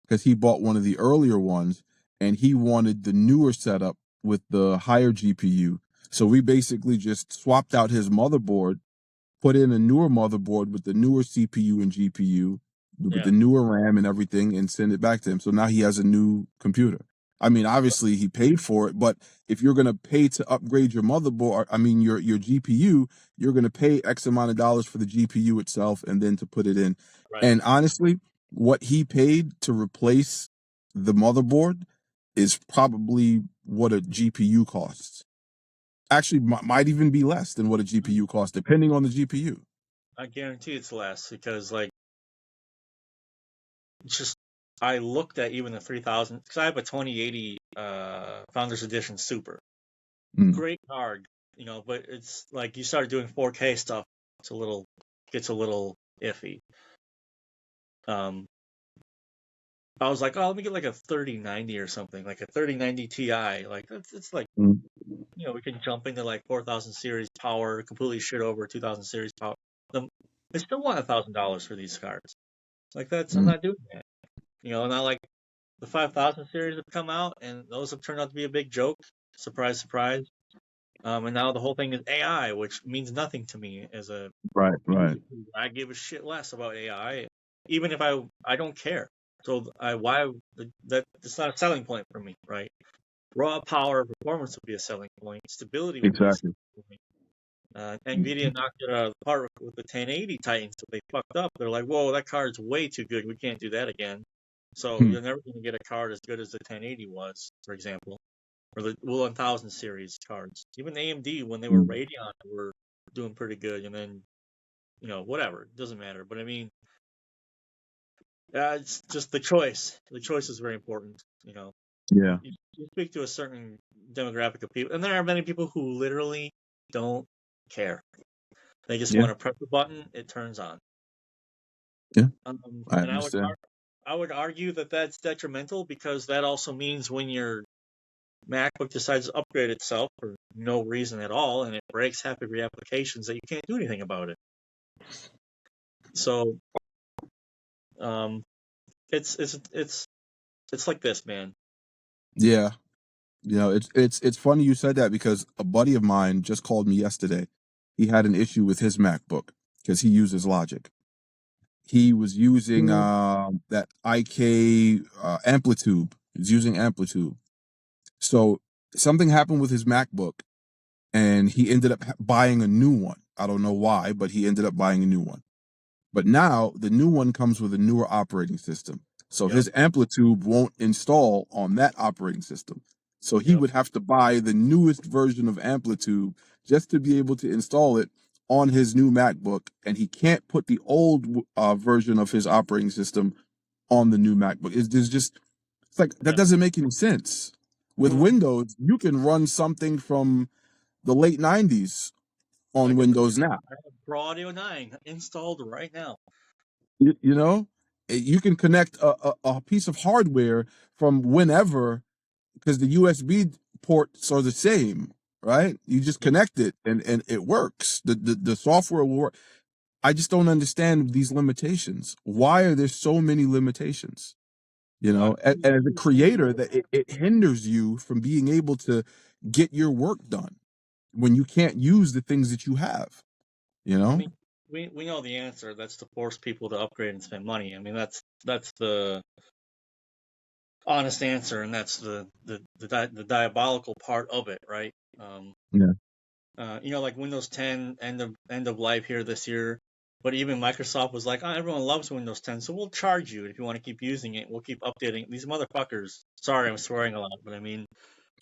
because he bought one of the earlier ones and he wanted the newer setup with the higher GPU. So we basically just swapped out his motherboard, put in a newer motherboard with the newer CPU and GPU, with yeah, the newer RAM and everything, and send it back to him. So now he has a new computer. I mean, obviously he paid for it, but if you're going to pay to upgrade your motherboard, I mean your GPU, you're going to pay X amount of dollars for the GPU itself and then to put it in. right. And honestly, what he paid to replace the motherboard is probably what a GPU costs. Actually, might even be less than what a GPU costs, depending on the GPU. I guarantee it's less because, like, just I looked at even the 3000 because I have a 2080 Founders Edition Super. Mm. Great card, you know, but it's like you start doing 4K stuff, gets a little iffy. Um, I was like, oh, let me get like a 3090 or something, like a 3090 Ti. Like it's like, Mm. you know, we can jump into like 4000 series power, completely shit over 2000 series power. I still want $1,000 for these cards. Like I'm Mm. not doing that. You know, not like the 5000 series have come out, and those have turned out to be a big joke. Surprise, surprise. And now the whole thing is AI, which means nothing to me as a Right, right. user. I give a shit less about AI, even if I don't care. So why that it's not a selling point for me, right? Raw power performance would be a selling point. Stability would be a Exactly. selling point. Nvidia knocked it out of the park with the 1080 Titans, but they fucked up. They're like, whoa, that card's way too good. We can't do that again. So Hmm. you're never going to get a card as good as the 1080 was, for example, or the 1000 series cards. Even AMD, when they were Mm. Radeon, were doing pretty good. And then, you know, whatever, it doesn't matter. But I mean, it's just the choice. The choice is very important. You know, Yeah, you speak to a certain demographic of people, and there are many people who literally don't care. They just yeah, want to press the button, it turns on. yeah. I And understand. I would argue that that's detrimental because that also means when your MacBook decides to upgrade itself for no reason at all, and it breaks half of your applications, that you can't do anything about it. So, um, it's like this, man. Yeah, it's funny you said that because a buddy of mine just called me yesterday. He had an issue with his MacBook because he uses Logic. He was using that IK Amplitude. He's using Amplitude. So something happened with his MacBook, and he ended up buying a new one. I don't know why, but he ended up buying a new one. But now the new one comes with a newer operating system. So Yep, his Amplitude won't install on that operating system. So he yep, would have to buy the newest version of Amplitude just to be able to install it on his new MacBook. And he can't put the old version of his operating system on the new MacBook. It's like, that yeah. doesn't make any sense. With Windows, you can run something from the late 90s on Like I said, Windows now. I have Pro Audio 9 installed right now. You know, you can connect a piece of hardware from whenever because the USB ports are the same, right? You just Yep, connect it and it works. The software will work. I just don't understand these limitations. Why are there so many limitations? You know, and as a creator, that it hinders you from being able to get your work done when you can't use the things that you have. You I know? mean, we know the answer. That's to force people to upgrade and spend money. I mean, that's the honest answer, and that's the diabolical part of it, right? Yeah. Like Windows 10 end of life here this year, but even Microsoft was like, oh, everyone loves Windows 10, so we'll charge you if you want to keep using it. We'll keep updating these motherfuckers. Sorry, I'm swearing a lot, but I mean,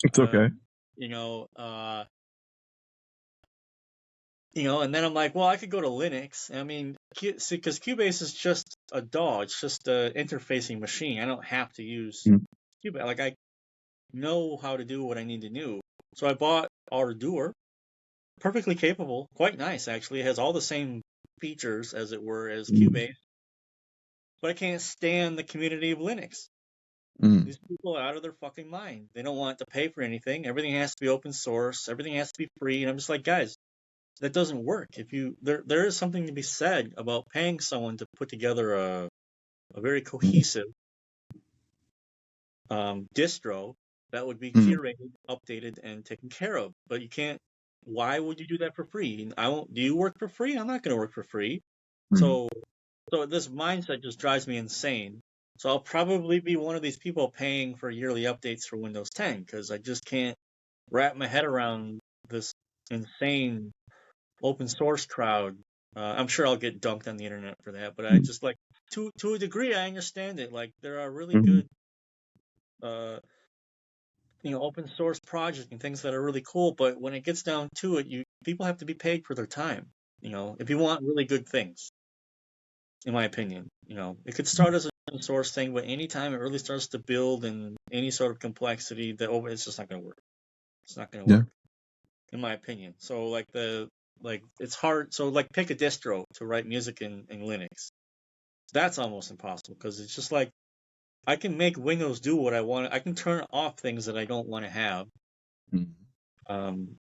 It's okay. you know, and then I'm like, well, I could go to Linux. I mean, see, because Cubase is just a DAW. It's just an interfacing machine. I don't have to use Mm. Cubase. Like, I know how to do what I need to do. So I bought Ardour, perfectly capable, quite nice, actually. It has all the same features, as it were, as Cubase. But I can't stand the community of Linux. These people are out of their fucking mind. They don't want to pay for anything. Everything has to be open source. Everything has to be free. And I'm just like, guys, that doesn't work. There is something to be said about paying someone to put together a very cohesive distro that would be curated, updated, and taken care of. But you can't. Why would you do that for free? I won't. Do you work for free? I'm not going to work for free. So this mindset just drives me insane. So I'll probably be one of these people paying for yearly updates for Windows 10 because I just can't wrap my head around this insane open source crowd. I'm sure I'll get dunked on the internet for that, but I just like to a degree I understand it. Like there are really good open source projects and things that are really cool, but when it gets down to it, people have to be paid for their time. If you want really good things, in my opinion, it could start as an open source thing, but anytime it really starts to build in any sort of complexity, it's just not going to work. It's not going to work, in my opinion. So it's hard. So pick a distro to write music in Linux. That's almost impossible because it's just like I can make Windows do what I want. I can turn off things that I don't want to have.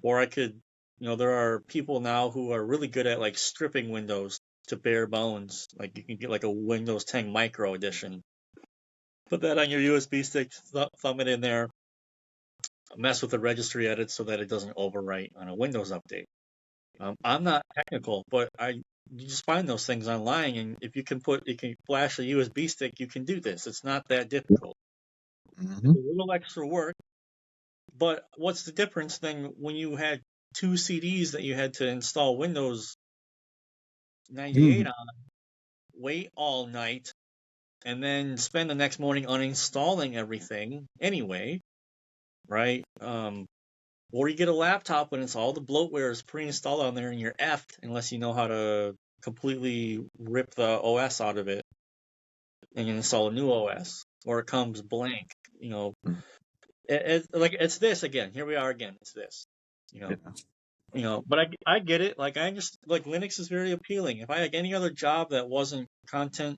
Or I could, there are people now who are really good at stripping Windows to bare bones. Like you can get like a Windows 10 Micro Edition, put that on your USB stick, thumb it in there, mess with the registry edit so that it doesn't overwrite on a Windows update. I'm not technical, but you just find those things online, and if you can flash a USB stick, you can do this. It's not that difficult. It's a little extra work, but what's the difference then when you had 2 CDs that you had to install Windows 98 on, wait all night, and then spend the next morning uninstalling everything anyway, right? Or you get a laptop and it's all the bloatware is pre-installed on there and you're effed unless you know how to completely rip the OS out of it and you install a new OS, or it comes blank. It's this again. Here we are again. It's this. But I get it. Like I just Linux is very appealing. If I had any other job that wasn't content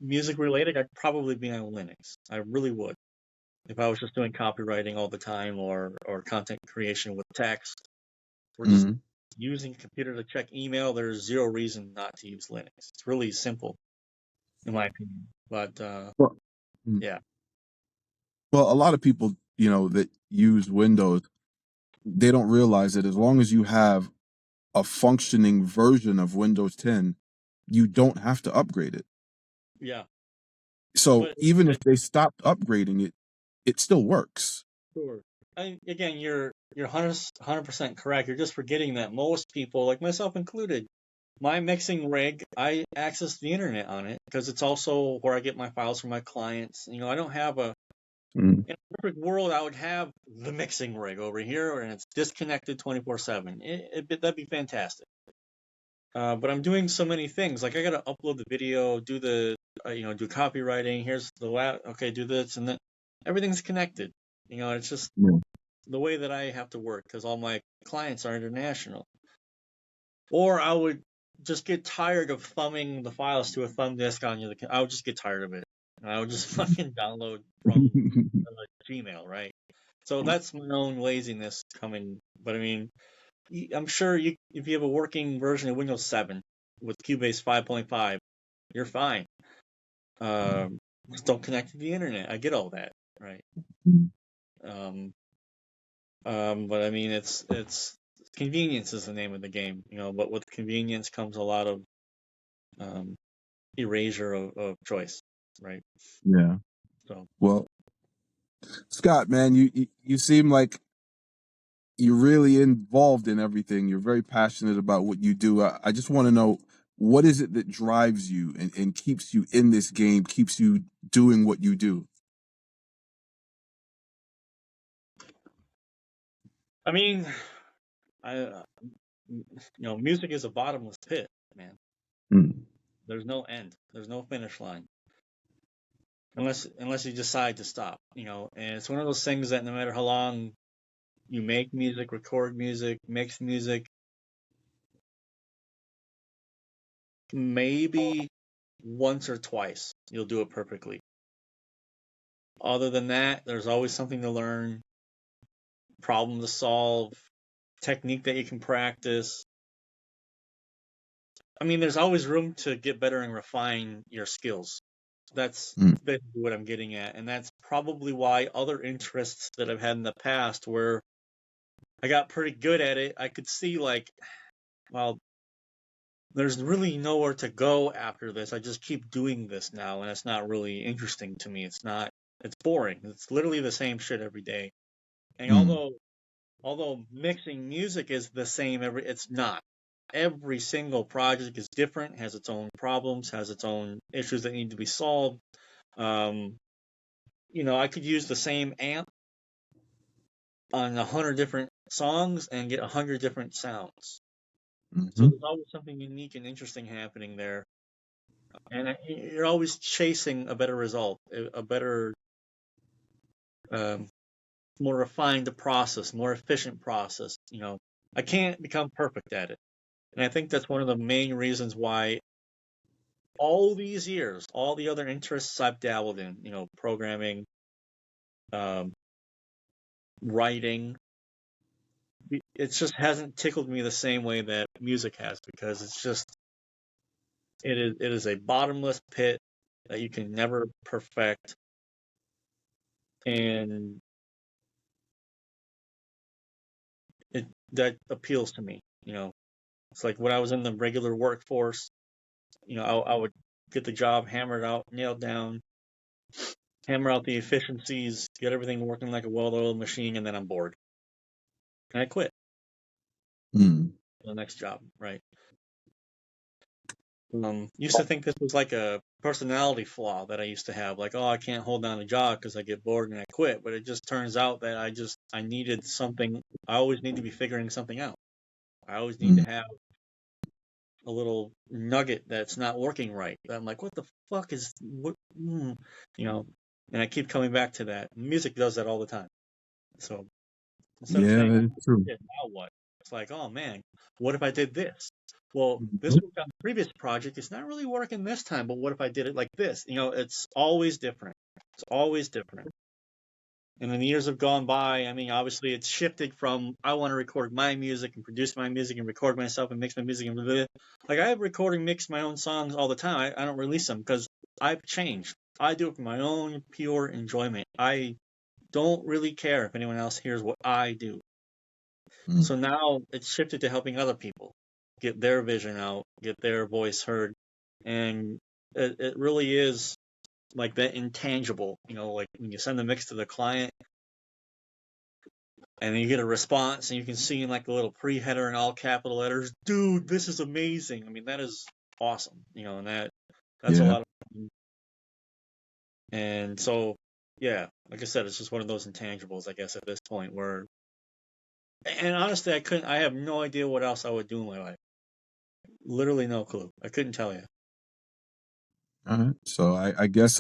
music related, I'd probably be on Linux. I really would. If I was just doing copywriting all the time or content creation with text, we're just using a computer to check email. There's zero reason not to use Linux. It's really simple, in my opinion. But yeah. Well, a lot of people, that use Windows, they don't realize that as long as you have a functioning version of Windows 10, you don't have to upgrade it. Yeah. So even if they stopped upgrading it, it still works. Sure. Again, you're 100% correct. You're just forgetting that most people, like myself included, my mixing rig, I access the internet on it because it's also where I get my files from my clients. I don't have in a perfect world, I would have the mixing rig over here and it's disconnected 24/7. That'd be fantastic. But I'm doing so many things. Like I got to upload the video, do the, do copywriting. Here's the okay, do this, and then everything's connected. It's just the way that I have to work because all my clients are international. Or I would just get tired of thumbing the files to a thumb disk on you. I would just get tired of it. And I would just fucking download from Gmail, right? So that's my own laziness coming. But I mean, I'm sure if you have a working version of Windows 7, with Cubase 5.5, you're fine. Just don't connect to the internet. I get all that, right? But I mean, it's convenience is the name of the game, But with convenience comes a lot of erasure of choice, right? Yeah. So, Well, Scott, man, you seem like you're really involved in everything. You're very passionate about what you do. I just want to know, what is it that drives you and keeps you in this game, keeps you doing what you do? I mean, music is a bottomless pit, man. Mm. There's no end. There's no finish line. Unless you decide to stop, and it's one of those things that no matter how long you make music, record music, mix music, maybe once or twice you'll do it perfectly. Other than that, there's always something to learn, problem to solve, technique that you can practice. I mean, there's always room to get better and refine your skills. That's basically what I'm getting at. And that's probably why other interests that I've had in the past, where I got pretty good at it, I could see well, there's really nowhere to go after this. I just keep doing this now, and it's not really interesting to me. It's boring. It's literally the same shit every day. And although mixing music is the same it's not. Every single project is different, has its own problems, has its own issues that need to be solved. I could use the same amp on 100 different songs and get 100 different sounds. So there's always something unique and interesting happening there. And you're always chasing a better result, a better, more refined process, more efficient process. I can't become perfect at it. And I think that's one of the main reasons why all these years, all the other interests I've dabbled in, programming, writing, it just hasn't tickled me the same way that music has, because it is a bottomless pit that you can never perfect. And that appeals to me. It's like when I was in the regular workforce, I would get the job hammered out, nailed down, hammer out the efficiencies, get everything working like a well-oiled machine, and then I'm bored. And I quit the next job, right? Used to think this was like a personality flaw that I used to have, like, oh, I can't hold down a job because I get bored and I quit. But it just turns out that I needed something. I always need to be figuring something out. I always need to have a little nugget that's not working right. I'm like, what the fuck is what? And I keep coming back to that. Music does that all the time. So instead of Yeah, saying, that is true. now what? It's like, oh man, what if I did this? Well, this worked on the previous project. It's not really working this time, but what if I did it like this? It's always different. It's always different. And then the years have gone by. I mean, obviously, it's shifted from I want to record my music and produce my music and record myself and mix my music and blah, blah, blah. Like I have recording, mix my own songs all the time. I don't release them because I've changed. I do it for my own pure enjoyment. I don't really care if anyone else hears what I do. So now it's shifted to helping other people get their vision out, get their voice heard. And it really is like that intangible, like when you send the mix to the client and then you get a response and you can see in like the little pre-header in all capital letters, dude, this is amazing. I mean, that is awesome, and that's a lot of fun. And so, yeah, like I said, it's just one of those intangibles, I guess, at this point where, and honestly, I have no idea what else I would do in my life. Literally no clue. I couldn't tell you. All right. So I guess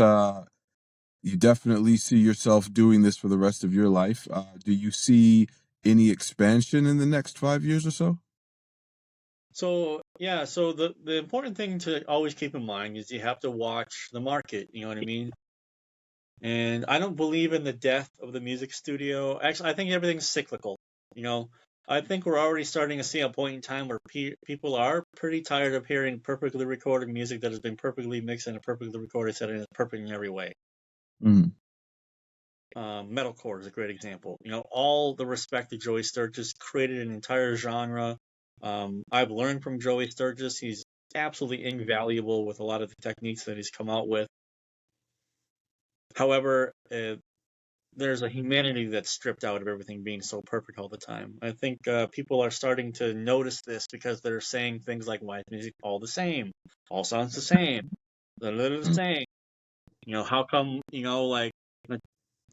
you definitely see yourself doing this for the rest of your life. Do you see any expansion in the next 5 years or so? So yeah, so the important thing to always keep in mind is you have to watch the market, you know what I mean? And I don't believe in the death of the music studio. Actually, I think everything's cyclical. I think we're already starting to see a point in time where people are pretty tired of hearing perfectly recorded music that has been perfectly mixed in a perfectly recorded setting and is perfect in every way. Mm. Metalcore is a great example. All the respect to Joey Sturgis, created an entire genre. I've learned from Joey Sturgis. He's absolutely invaluable with a lot of the techniques that he's come out with. However, there's a humanity that's stripped out of everything being so perfect all the time. I think people are starting to notice this because they're saying things like, why is music all the same? All sounds the same. They're literally the same. How come, like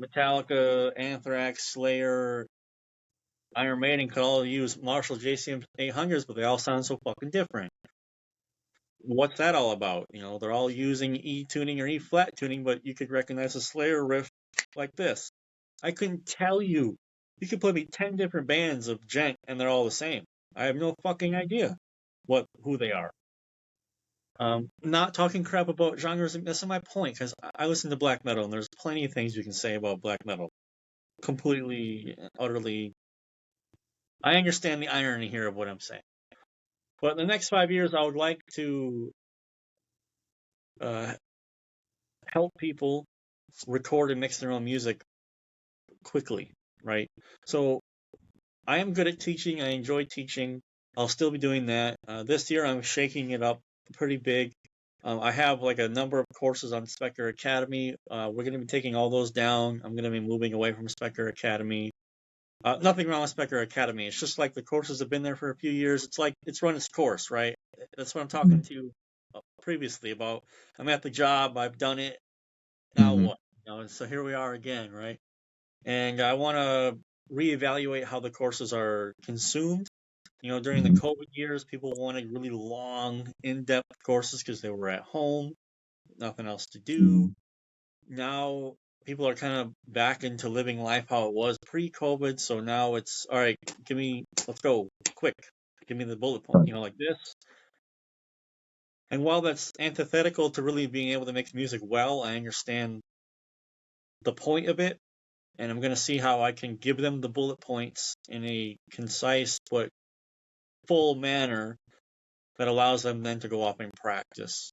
Metallica, Anthrax, Slayer, Iron Maiden could all use Marshall JCM 800s, but they all sound so fucking different. What's that all about? They're all using E tuning or E flat tuning, but you could recognize a Slayer riff like this. I couldn't tell you. You could play me 10 different bands of gent and they're all the same. I have no fucking idea who they are. Not talking crap about genres, that's my point, because I listen to black metal and there's plenty of things you can say about black metal. Completely, utterly. I understand the irony here of what I'm saying. But in the next 5 years, I would like to help people record and mix their own music quickly, right? So I am good at teaching. I enjoy teaching. I'll still be doing that. This year, I'm shaking it up pretty big. I have like a number of courses on Spectre Academy. We're going to be taking all those down. I'm going to be moving away from Spectre Academy. Nothing wrong with Spectre Academy. It's just like the courses have been there for a few years. It's like it's run its course, right? That's what I'm talking to you previously about. I'm at the job. I've done it. Now what? So here we are again, right? And I want to reevaluate how the courses are consumed. During the COVID years, people wanted really long, in-depth courses because they were at home, nothing else to do. Now people are kind of back into living life how it was pre-COVID. So now it's, all right, let's go quick. Give me the bullet point, like this. And while that's antithetical to really being able to make music well, I understand the point of it. And I'm going to see how I can give them the bullet points in a concise but full manner that allows them then to go off and practice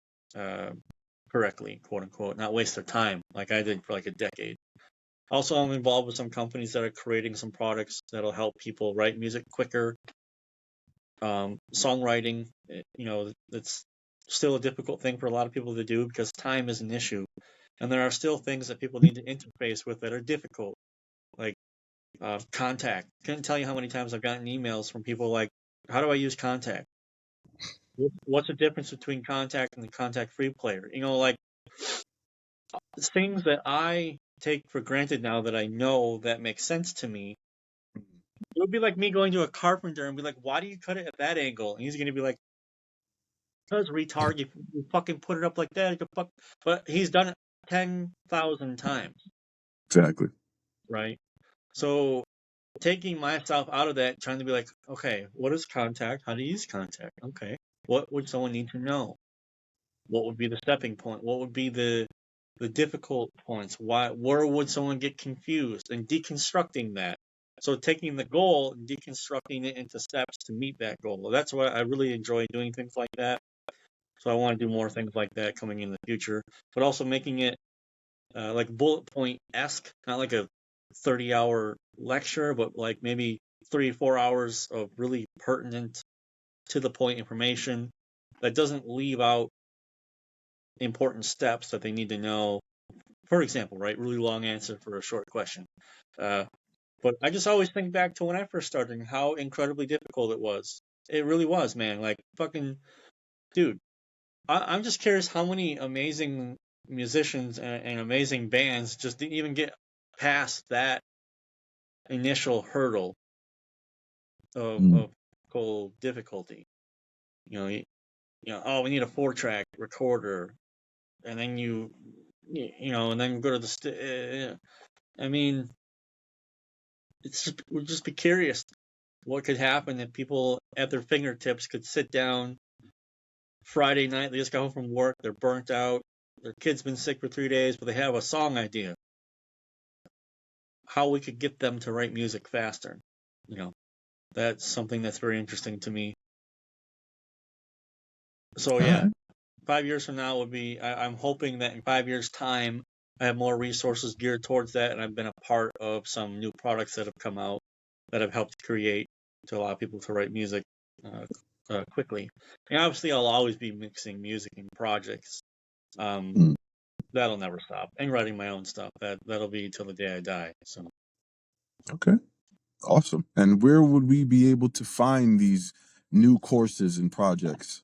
correctly, quote unquote, not waste their time like I did for like a decade. Also, I'm involved with some companies that are creating some products that'll help people write music quicker. Songwriting, it's still a difficult thing for a lot of people to do because time is an issue. And there are still things that people need to interface with that are difficult, like Contact. Couldn't tell you how many times I've gotten emails from people like, how do I use Contact? What's the difference between Contact and the Contact-free player? Like things that I take for granted now that I know that makes sense to me. It would be like me going to a carpenter and be like, why do you cut it at that angle? And he's going to be like, because retard, you fucking put it up like that. But he's done it 10,000 times. Exactly. Right? So taking myself out of that, trying to be like, okay, what is Contact? How to use Contact? Okay. What would someone need to know? What would be the stepping point? What would be the difficult points? Where would someone get confused? And deconstructing that. So taking the goal and deconstructing it into steps to meet that goal. That's what I really enjoy doing, things like that. So I want to do more things like that coming in the future, but also making it like bullet point-esque, not like a 30-hour lecture, but like maybe 3 or 4 hours of really pertinent, to the point information that doesn't leave out important steps that they need to know. For example, right? Really long answer for a short question. But I just always think back to when I first started and how incredibly difficult it was. It really was, man. Like, fucking, dude, I'm just curious how many amazing musicians and amazing bands just didn't even get past that initial hurdle of cold difficulty. Oh, we need a 4-track recorder, and then and then go to the I mean, we'd just be curious what could happen if people at their fingertips could sit down Friday night, they just got home from work, they're burnt out, their kid's been sick for 3 days, but they have a song idea. How we could get them to write music faster, That's something that's very interesting to me. So All yeah, right. 5 years from now would be. I'm hoping that in 5 years' time, I have more resources geared towards that, and I've been a part of some new products that have come out that have helped create to allow people to write music uh, quickly. And obviously, I'll always be mixing music in projects. Um, Mm, that'll never stop. And writing my own stuff. That'll be till the day I die. So okay. Awesome. And where would we be able to find these new courses and projects?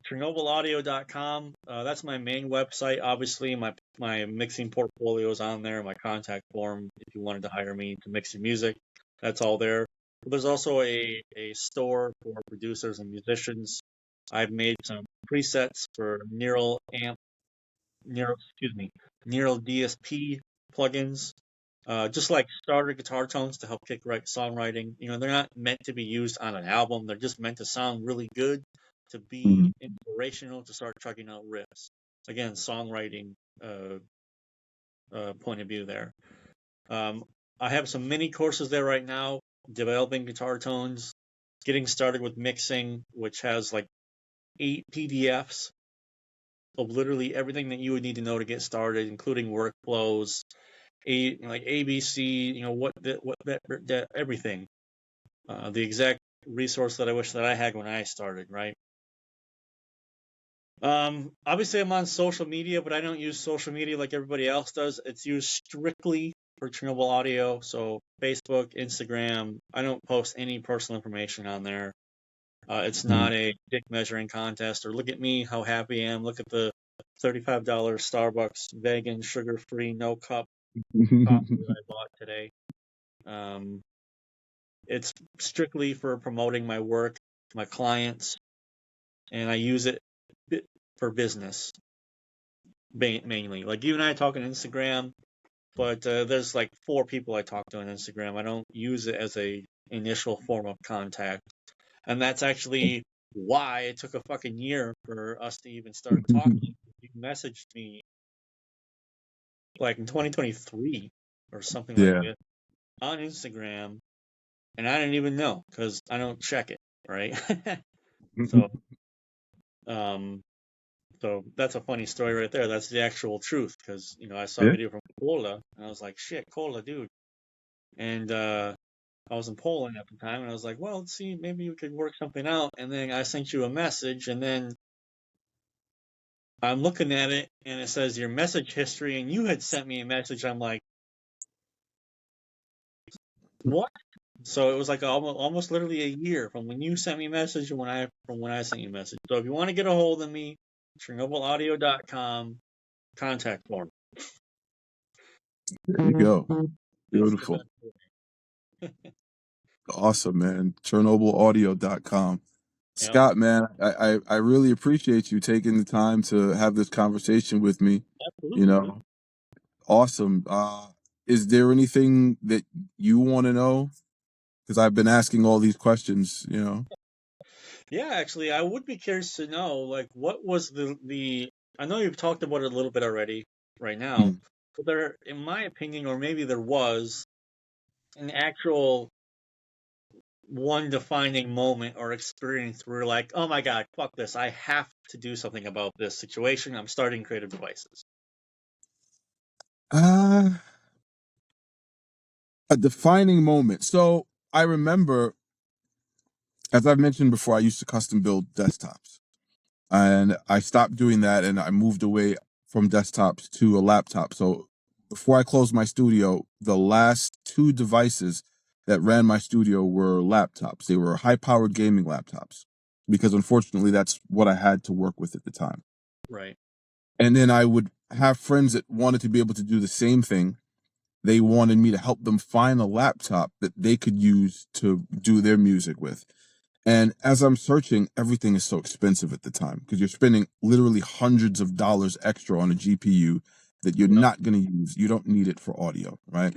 ChernobylAudio.com. That's my main website. Obviously, my mixing portfolio is on there. My contact form, if you wanted to hire me to mix your music, that's all there. But there's also a store for producers and musicians. I've made some presets for Neural DSP plugins. Just like starter guitar tones to help kick right songwriting. They're not meant to be used on an album. They're just meant to sound really good, to be Mhm. inspirational to start chucking out riffs. Again, songwriting point of view there. I have some mini courses there right now, developing guitar tones, getting started with mixing, which has like 8 PDFs of literally everything that you would need to know to get started, including workflows, like ABC, that everything. The exact resource that I wish that I had when I started, right? Obviously I'm on social media, but I don't use social media like everybody else does. It's used strictly for Chernobyl Audio. So Facebook, Instagram, I don't post any personal information on there. It's not a dick measuring contest or look at me, how happy I am. Look at the $35 Starbucks vegan, sugar-free, no cup coffee that I bought today. It's strictly for promoting my work to my clients, and I use it for business mainly. Like you and I talk on Instagram, but there's like 4 people I talk to on Instagram. I don't use it as a initial form of contact, and that's actually why it took a fucking year for us to even start talking. You messaged me like in 2023 or something like Yeah. this on Instagram, and I didn't even know because I don't check it, right? So, um, so that's a funny story right there. That's the actual truth because I saw a Yeah. video from Cola and I was like, shit, Cola, dude. And I was in Poland at the time and I was like, well, let's see, maybe we could work something out. And then I sent you a message and then I'm looking at it and it says your message history and you had sent me a message. I'm like, what? So it was like almost literally a year from when you sent me a message and from when I sent you a message. So if you want to get a hold of me, ChernobylAudio.com, contact form. There you go. It's the Beautiful. best way. Awesome, man. ChernobylAudio.com. Yep, Scott, man, I really appreciate you taking the time to have this conversation with me. You absolutely, dude. know, awesome. Is there anything that you want to know? Because I've been asking all these questions. Yeah, actually, I would be curious to know, like, what was the? I know you've talked about it a little bit already right now, Mm. but there, in my opinion, or maybe there was an actual one defining moment or experience where you're like, oh my God, fuck this. I have to do something about this situation. I'm starting Creative Devices. Uh, a defining moment. So I remember, as I've mentioned before, I used to custom build desktops. And I stopped doing that and I moved away from desktops to a laptop. So before I closed my studio, the last 2 devices that ran my studio were laptops. They were high-powered gaming laptops because unfortunately that's what I had to work with at the time. Right. And then I would have friends that wanted to be able to do the same thing. They wanted me to help them find a laptop that they could use to do their music with. And as I'm searching, everything is so expensive at the time because you're spending literally hundreds of dollars extra on a GPU that you're Yep. not going to use. You don't need it for audio, right?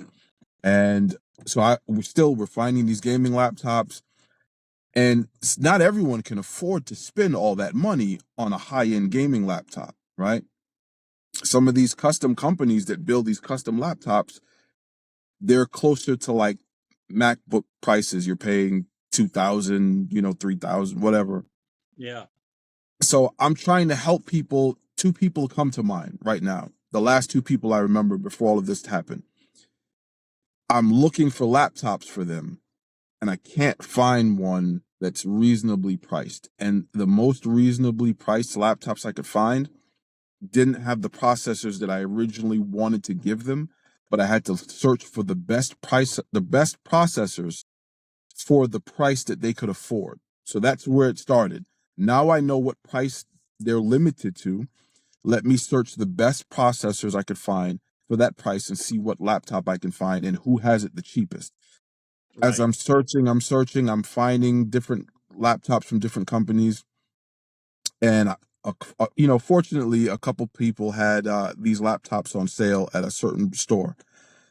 And so we're finding these gaming laptops, and not everyone can afford to spend all that money on a high-end gaming laptop, right? Some of these custom companies that build these custom laptops, they're closer to like MacBook prices. You're paying 2,000, 3,000, whatever. Yeah. So I'm trying to help people. Two people come to mind right now. The last two people I remember before all of this happened. I'm looking for laptops for them, and I can't find one that's reasonably priced. And the most reasonably priced laptops I could find didn't have the processors that I originally wanted to give them, but I had to search for the best processors for the price that they could afford. So that's where it started. Now I know what price they're limited to. Let me search the best processors I could find for that price and see what laptop I can find and who has it the cheapest. As Right. I'm finding different laptops from different companies. And, fortunately, a couple people had these laptops on sale at a certain store.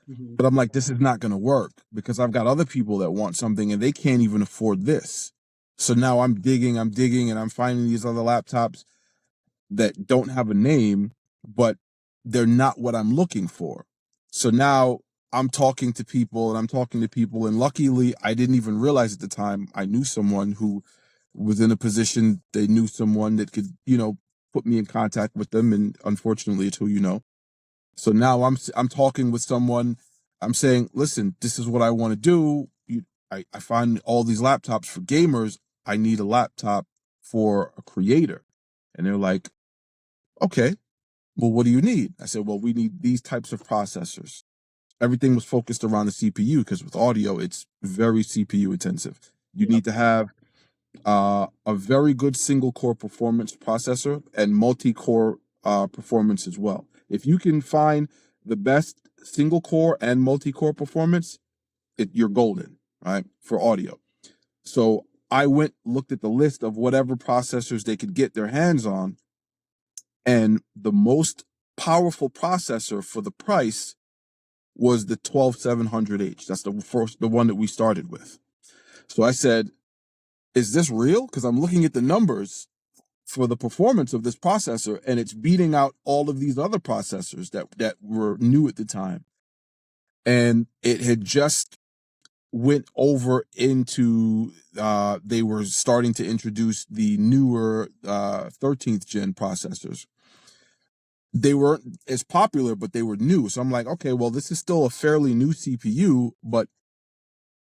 Hmm. But I'm like, this is not going to work because I've got other people that want something and they can't even afford this. So now I'm digging, and I'm finding these other laptops that don't have a name, but they're not what I'm looking for. So now I'm talking to people, and luckily I didn't even realize at the time I knew someone who was in a position. They knew someone that could, put me in contact with them, and unfortunately, it's who you know. So now I'm talking with someone. I'm saying, listen, this is what I want to do. I find all these laptops for gamers. I need a laptop for a creator, and they're like, okay, well, what do you need? I said, well, we need these types of processors. Everything was focused around the CPU because with audio, it's very CPU intensive. You Yep. need to have a very good single core performance processor and multi-core performance as well. If you can find the best single core and multi-core performance, you're golden, right, for audio. So I looked at the list of whatever processors they could get their hands on, and the most powerful processor for the price was the 12700H. That's the one that we started with. So I said, is this real? Because I'm looking at the numbers for the performance of this processor, and it's beating out all of these other processors that were new at the time. And it had just went over into they were starting to introduce the newer 13th gen processors. They weren't as popular, but they were new. So I'm like, okay, well, this is still a fairly new CPU, but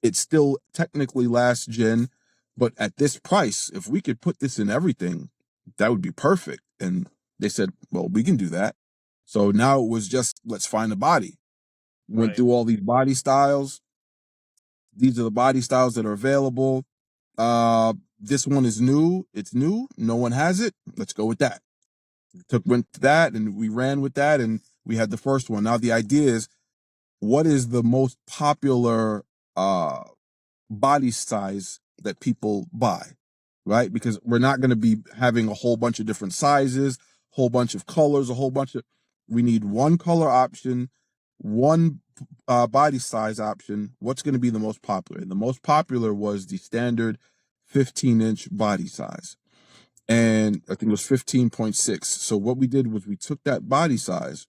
it's still technically last gen. But at this price, if we could put this in everything, that would be perfect. And they said, well, we can do that. So now it was just, let's find a body. Went Right. through all these body styles. These are the body styles that are available. This one is new. It's new. No one has it. Let's go with that. Went to that, and we ran with that, and we had the first one. Now the idea is, what is the most popular uh body size that people buy, right? Because we're not going to be having a whole bunch of different sizes, whole bunch of colors, we need one color option, one body size option. What's going to be the most popular? And the most popular was the standard 15-inch body size. And I think it was 15.6. So what we did was we took that body size,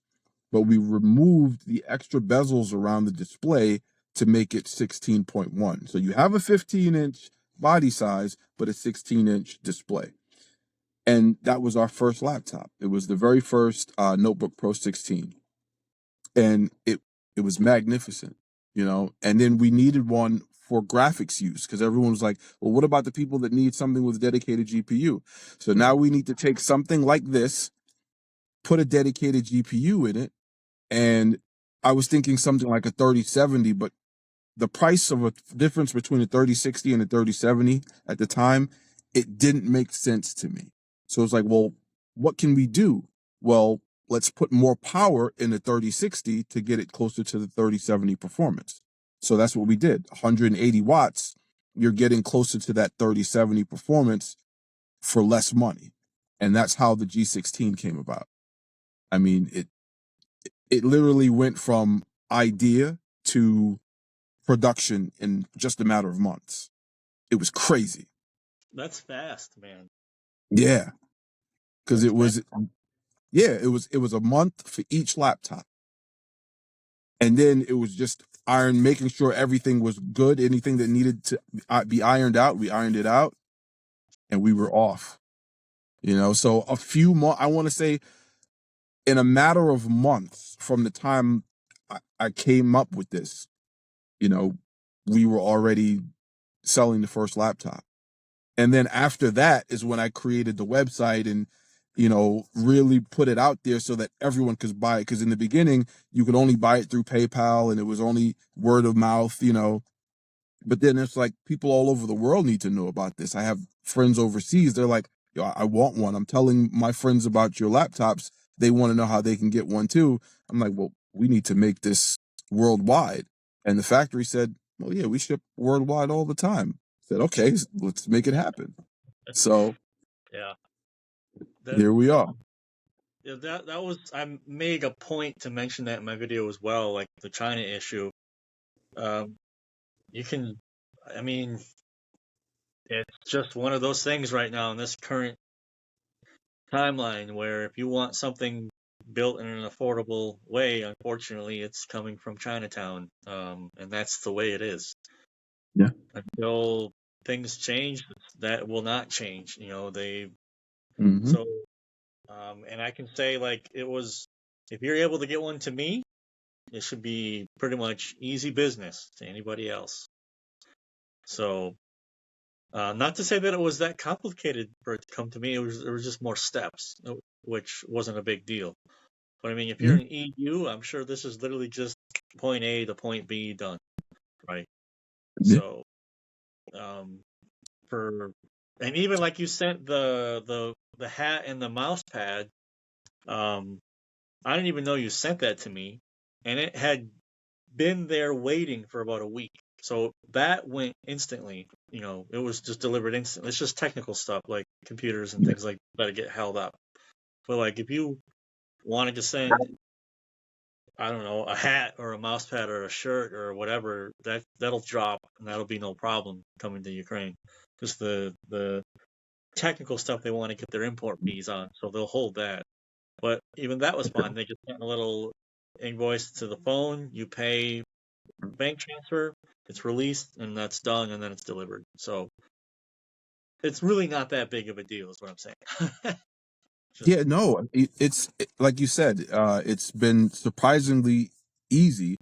but we removed the extra bezels around the display to make it 16.1. So you have a 15-inch body size, but a 16-inch display. And that was our first laptop. It was the very first Notebook Pro 16. And it was magnificent, And then we needed one for graphics use because everyone was like, well, what about the people that need something with a dedicated GPU? So now we need to take something like this, put a dedicated GPU in it, and I was thinking something like a 3070, but the price of a difference between a 3060 and a 3070 at the time, it didn't make sense to me. So it's like, well, what can we do? Well, let's put more power in the 3060 to get it closer to the 3070 performance. So that's what we did. 180 watts, you're getting closer to that 3070 performance for less money. And that's how the G16 came about. I mean, it literally went from idea to production in just a matter of months. It was crazy. That's fast, man. Yeah, because That's fast. it was a month for each laptop, And then it was just making sure everything was good. Anything that needed to be ironed out, we ironed it out, and we were off. So a few more, I want to say, in a matter of months from the time I came up with this, we were already selling the first laptop. And then after that is when I created the website and, really put it out there so that everyone could buy it. Because in the beginning, you could only buy it through PayPal and it was only word of mouth, But then it's like people all over the world need to know about this. I have friends overseas. They're like, yo, I want one. I'm telling my friends about your laptops. They want to know how they can get one too. I'm like, well, we need to make this worldwide. And the factory said, well, yeah, we ship worldwide all the time. I said, okay, let's make it happen. So Yeah. here we are. Yeah, that was, I made a point to mention that in my video as well, like the China issue. It's just one of those things right now in this current timeline where if you want something built in an affordable way, unfortunately, it's coming from Chinatown. And that's the way it is. Yeah. Until things change, that will not change. Mhm. So, and I can say, like, if you're able to get one to me, it should be pretty much easy business to anybody else. So, not to say that it was that complicated for it to come to me. There was just more steps, which wasn't a big deal. But I mean, if you're in EU, I'm sure this is literally just point A to point B done, right? Yeah. So, and even like you sent the hat and the mouse pad, I didn't even know you sent that to me, and it had been there waiting for about a week. So that went instantly. It was just delivered instantly. It's just technical stuff like computers and Yeah. things like that get held up. But like if you wanted to send, I don't know, a hat or a mouse pad or a shirt or whatever, that'll drop and that'll be no problem coming to Ukraine. Just the technical stuff they want to get their import fees on, so they'll hold that. But even that was fine. They just sent a little invoice to the phone. You pay bank transfer, it's released, and that's done, and then it's delivered. So it's really not that big of a deal, is what I'm saying. Yeah, no, it's like you said, it's been surprisingly easy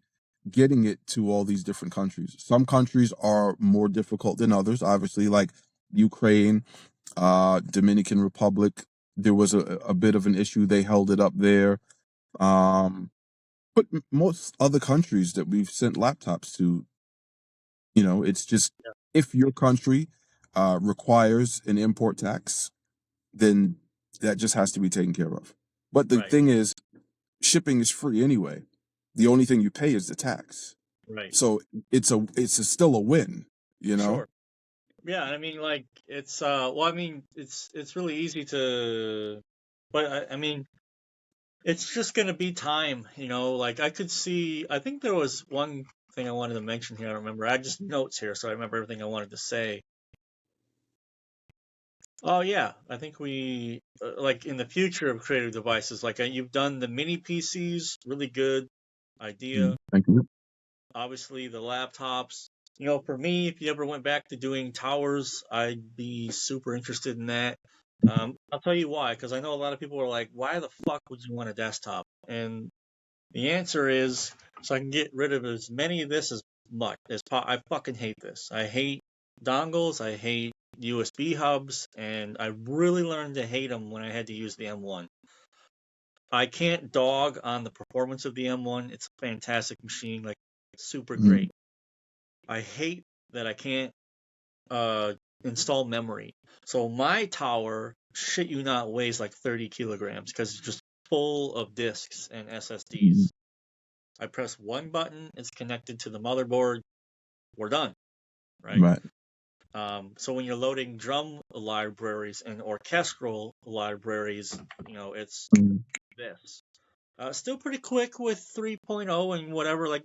getting it to all these different countries. Some countries are more difficult than others, obviously, like Ukraine, Dominican Republic. There was a bit of an issue. They held it up there. But most other countries that we've sent laptops to, it's just Yeah. if your country requires an import tax, then that just has to be taken care of. But the Right, thing is, shipping is free anyway. The only thing you pay is the tax. right. So still a win, you know? Sure. Yeah, I mean, like it's really easy to, but I mean, it's just gonna be time, Like I could see, I think there was one thing I wanted to mention here. I don't remember. I had just notes here, so I remember everything I wanted to say. Oh yeah, I think we like in the future of creative devices, like you've done the mini PCs, really good idea. Thank you. Obviously, the laptops. For me, if you ever went back to doing towers, I'd be super interested in that. I'll tell you why, because I know a lot of people are like, "Why the fuck would you want a desktop?" And the answer is so I can get rid of as many of this as much as I fucking hate this. I hate dongles. I hate USB hubs, and I really learned to hate them when I had to use the M1. I can't dog on the performance of the M1. It's a fantastic machine, like super great. I hate that I can't install memory. So my tower, shit you not, weighs like 30 kilograms because it's just full of disks and SSDs. I press one button, it's connected to the motherboard, we're done, right? Right. So when you're loading drum libraries and orchestral libraries, it's this. Still pretty quick with 3.0 and whatever, like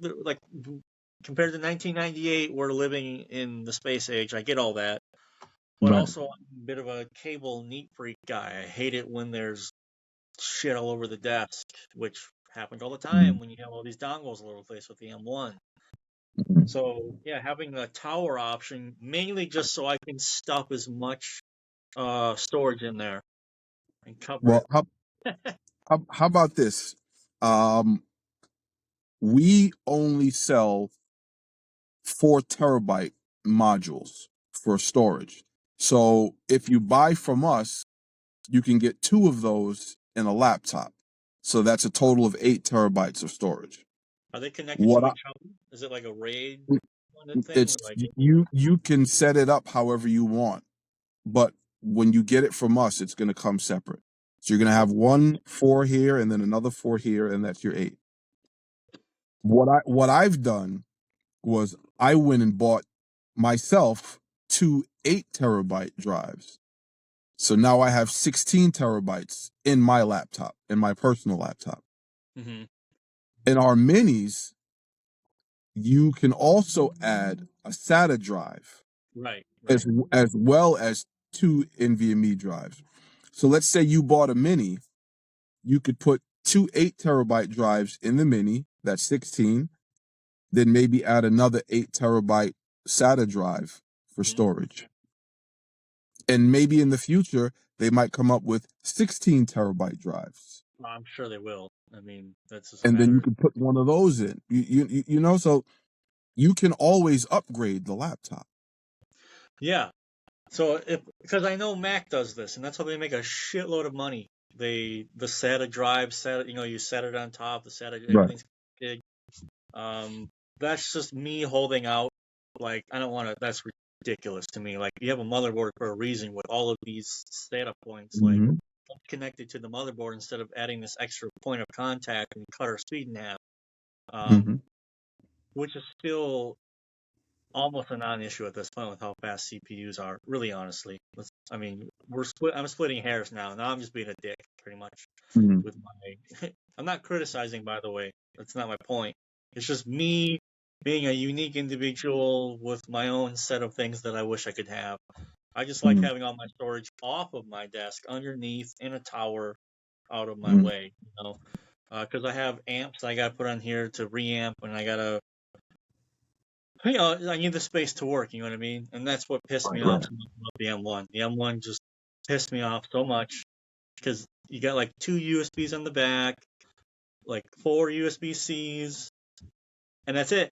compared to 1998, we're living in the space age. I get all that. But Right. also, I'm a bit of a cable neat freak guy. I hate it when there's shit all over the desk, which Happens all the Mm-hmm. time when you have all these dongles all over the place with the M1. Mm-hmm. So yeah, having a tower option mainly just so I can stuff as much storage in there and cover Well, it. how about this? We only sell 4 terabyte modules for storage. So if you buy from us, you can get 2 of those in a laptop. So that's a total of 8 terabytes of storage. Are they connected What to I, each other? Is it like a RAID kind of thing? it's Like, you can set it up however you want, but when you get it from us, it's going to come separate. So you're going to have one 4 here and then another 4 here, and that's your 8. What I've done was I went and bought myself 2 8 terabyte drives. So now I have 16 terabytes in my laptop, in my personal laptop. hmm In our minis, you can also add a SATA drive right, as right. as well as 2 NVMe drives. So let's say you bought a mini, you could put 2 8 terabyte drives in the mini, that's 16, then maybe add another 8 terabyte SATA drive for hmm storage. And maybe in the future, they might come up with 16 terabyte drives. I'm sure they will. I mean, that's just a And then you matter. can put one of those in. You know, so you can always upgrade the laptop. Yeah. So because I know Mac does this, and that's how they make a shitload of money. The SATA drive, SATA, you set it on top, the SATA, Right. everything's big. That's just me holding out. Like, I don't want to. That's ridiculous to me. Like, you have a motherboard for a reason with all of these SATA points. Like, Mm-hmm. connected to the motherboard instead of adding this extra point of contact and cut our speed in half. Mm-hmm. Which is still almost a non-issue at this point with how fast CPUs are. Really, honestly, I mean, I'm splitting hairs now. Now I'm just being a dick, pretty much. Mm-hmm. With my, I'm not criticizing, by the way. That's not my point. It's just me being a unique individual with my own set of things that I wish I could have. I just like having all my storage off of my desk, underneath, in a tower, out of my Mm-hmm. way. Because I have amps I got to put on here to reamp, and I gotta I need the space to work, you know what I mean? And that's what pissed me off Right. so much about the M1. The M1 just pissed me off so much because you got like 2 USBs on the back, like 4 USB-Cs, and that's it.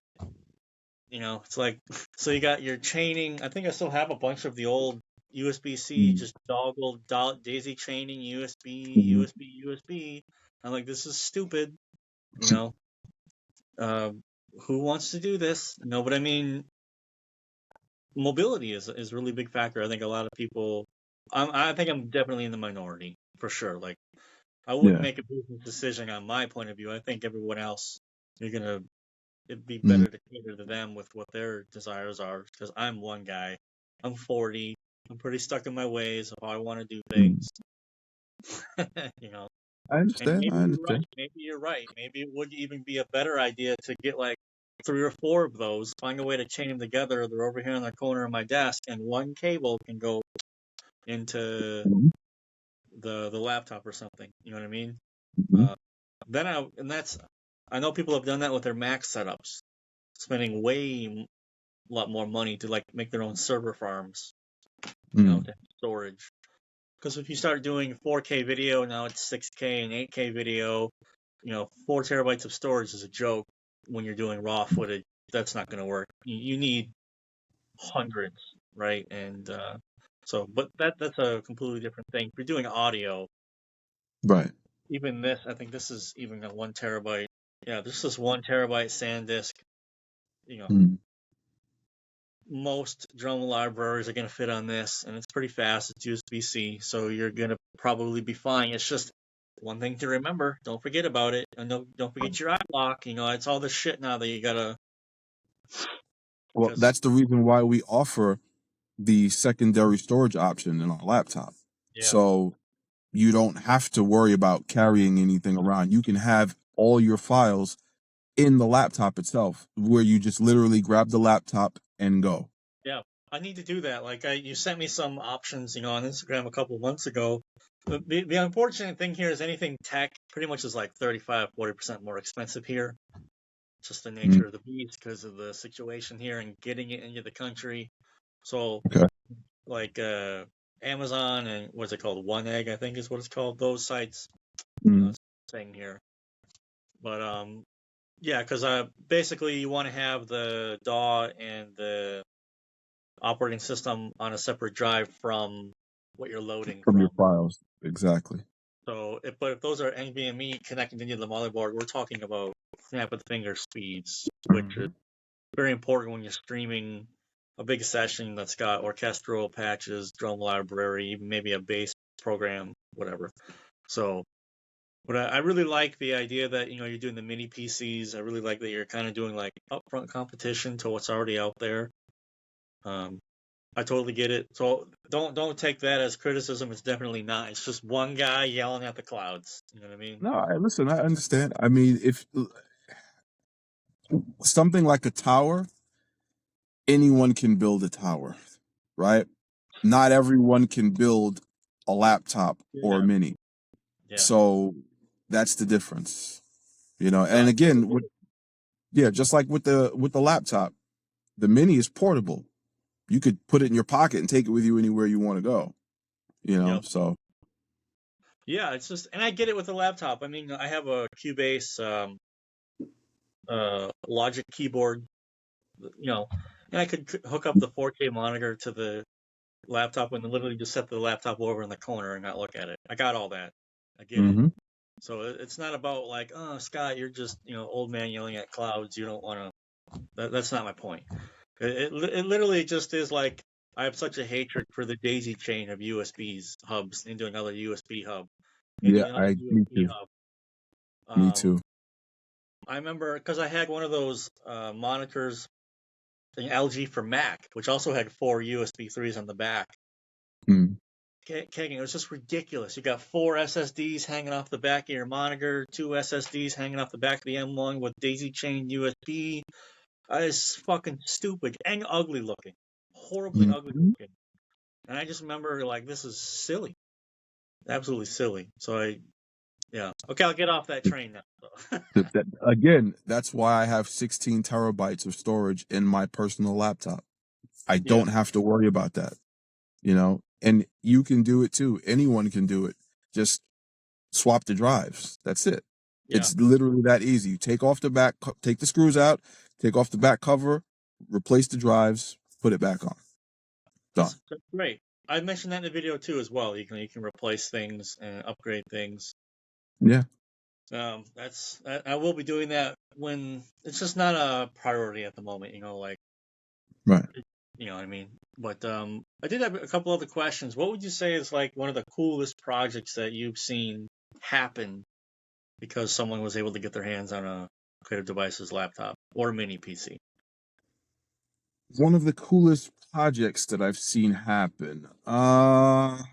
It's like, so you got your chaining. I think I still have a bunch of the old USB-C, Mm-hmm. just daisy chaining, USB, Mm-hmm. USB, USB. I'm like, this is stupid, you know? Uh, who wants to do this? No, but I mean, mobility is a really big factor. I think a lot of people. I think I'm definitely in the minority for sure. Like, I wouldn't Yeah. make a business decision on my point of view. I think everyone else, it'd be Mm-hmm. better to cater to them with what their desires are. Because I'm one guy. I'm 40. I'm pretty stuck in my ways of how I want to do things. you know. I And understand. I maybe you're right. understand. Maybe you're right. Maybe it would even be a better idea to get like 3 or 4 of those, find a way to chain them together. They're over here in the corner of my desk, and one cable can go into Mm-hmm. the laptop or something. You know what I mean? Mm-hmm. Uh, I know people have done that with their Mac setups, spending a lot more money to like make their own server farms, Mm-hmm. to have storage. Because if you start doing 4K video, now it's 6K and 8K video, 4 terabytes of storage is a joke when you're doing raw footage. That's not going to work. You need hundreds, right? And but that's a completely different thing. If you're doing audio, Right. even this, I think this is even a 1 terabyte. Yeah, this is 1 terabyte SanDisk. You know, Mm-hmm. most drum libraries are going to fit on this, and it's pretty fast. It's USB-C, so you're going to probably be fine. It's just one thing to remember. Don't forget about it, and don't forget your iLock. It's all this shit now that you gotta. Well, Because that's the reason why we offer the secondary storage option in our laptop. yeah, So you don't have to worry about carrying anything around. You can have all your files in the laptop itself, where you just literally grab the laptop and go. yeah, I need to do that. Like you sent me some options, on Instagram a couple months ago, The unfortunate thing here is anything tech pretty much is like 35-40% more expensive here. Just the Mm, nature of the beast because of the situation here and getting it into the country. So okay. like Amazon and what's it called? One Egg, I think is what it's called. Those sites, Mm, it's saying here. But yeah, because basically you want to have the DAW and the operating system on a separate drive from what you're loading from your from. files. Exactly. So, if those are NVMe connected into the motherboard, we're talking about snap of the finger speeds, which is Hmm. very important when you're streaming a big session that's got orchestral patches, drum library, even maybe a bass program, whatever. So, but I really like the idea that you're doing the mini PCs. I really like that you're kind of doing like upfront competition to what's already out there. Um, I totally get it. So don't take that as criticism. It's definitely not. It's just one guy yelling at the clouds. You know what I mean? No, listen, I understand. I mean, if something like a tower, anyone can build a tower, right? Not everyone can build a laptop or a Yeah, mini. yeah. So that's the difference, No, And I totally again, get it. yeah, just like with the laptop, the mini is portable. You could put it in your pocket and take it with you anywhere you want to go, Yep. So Yeah, it's just, and I get it with the laptop. I mean, I have a Cubase Logic keyboard, you know, and I could hook up the 4K monitor to the laptop and literally just set the laptop over in the corner and not look at it. I got all that. I get it. hmm So it's not about like, oh, Scott, you're just, old man yelling at clouds. You don't want to. That's not my point. It literally just is like I have such a hatred for the daisy chain of USBs hubs into another USB hub, into Yeah, another me USB too. hub. Me Um, too. I remember because I had one of those monitors, an LG for Mac, which also had 4 USB 3s on the back. Mm. Kagan, it was just ridiculous. You got 4 SSDs hanging off the back of your monitor, 2 SSDs hanging off the back of the M1 with daisy chain USB. It's fucking stupid and ugly looking, horribly ugly Mhm. looking. And I just remember like this is silly, absolutely silly. So yeah, okay, I'll get off that train now. Again, that's why I have 16 terabytes of storage in my personal laptop. I Yeah, don't have to worry about that. And you can do it too. Anyone can do it. Just swap the drives. That's it. yeah, It's literally that easy. You take the screws out, take off the back cover, replace the drives, put it back on. Done. that's great. I mentioned that in the video too as well. You can replace things and upgrade things. Yeah. I will be doing that when it's just not a priority at the moment. Like Right. you know what I mean. But I did have a couple other questions. What would you say is like one of the coolest projects that you've seen happen because someone was able to get their hands on a Creative Devices laptop or mini PC? One of the coolest projects that I've seen happen. Well,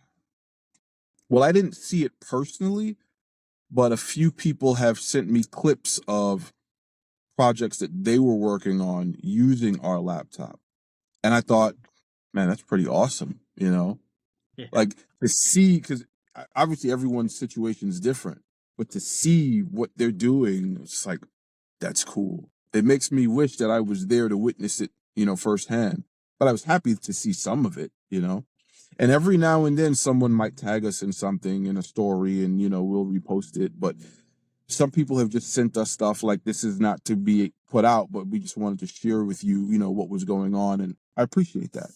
I didn't see it personally, but a few people have sent me clips of projects that they were working on using our laptop. And I thought, man, that's pretty awesome. Yeah, Like to see, because obviously everyone's situation is different, but to see what they're doing, it's like, that's cool. It makes me wish that I was there to witness it firsthand. But I was happy to see some of it. And every now and then someone might tag us in something in a story and we'll repost it. But some people have just sent us stuff like this is not to be put out, but we just wanted to share with you what was going on. And I appreciate that.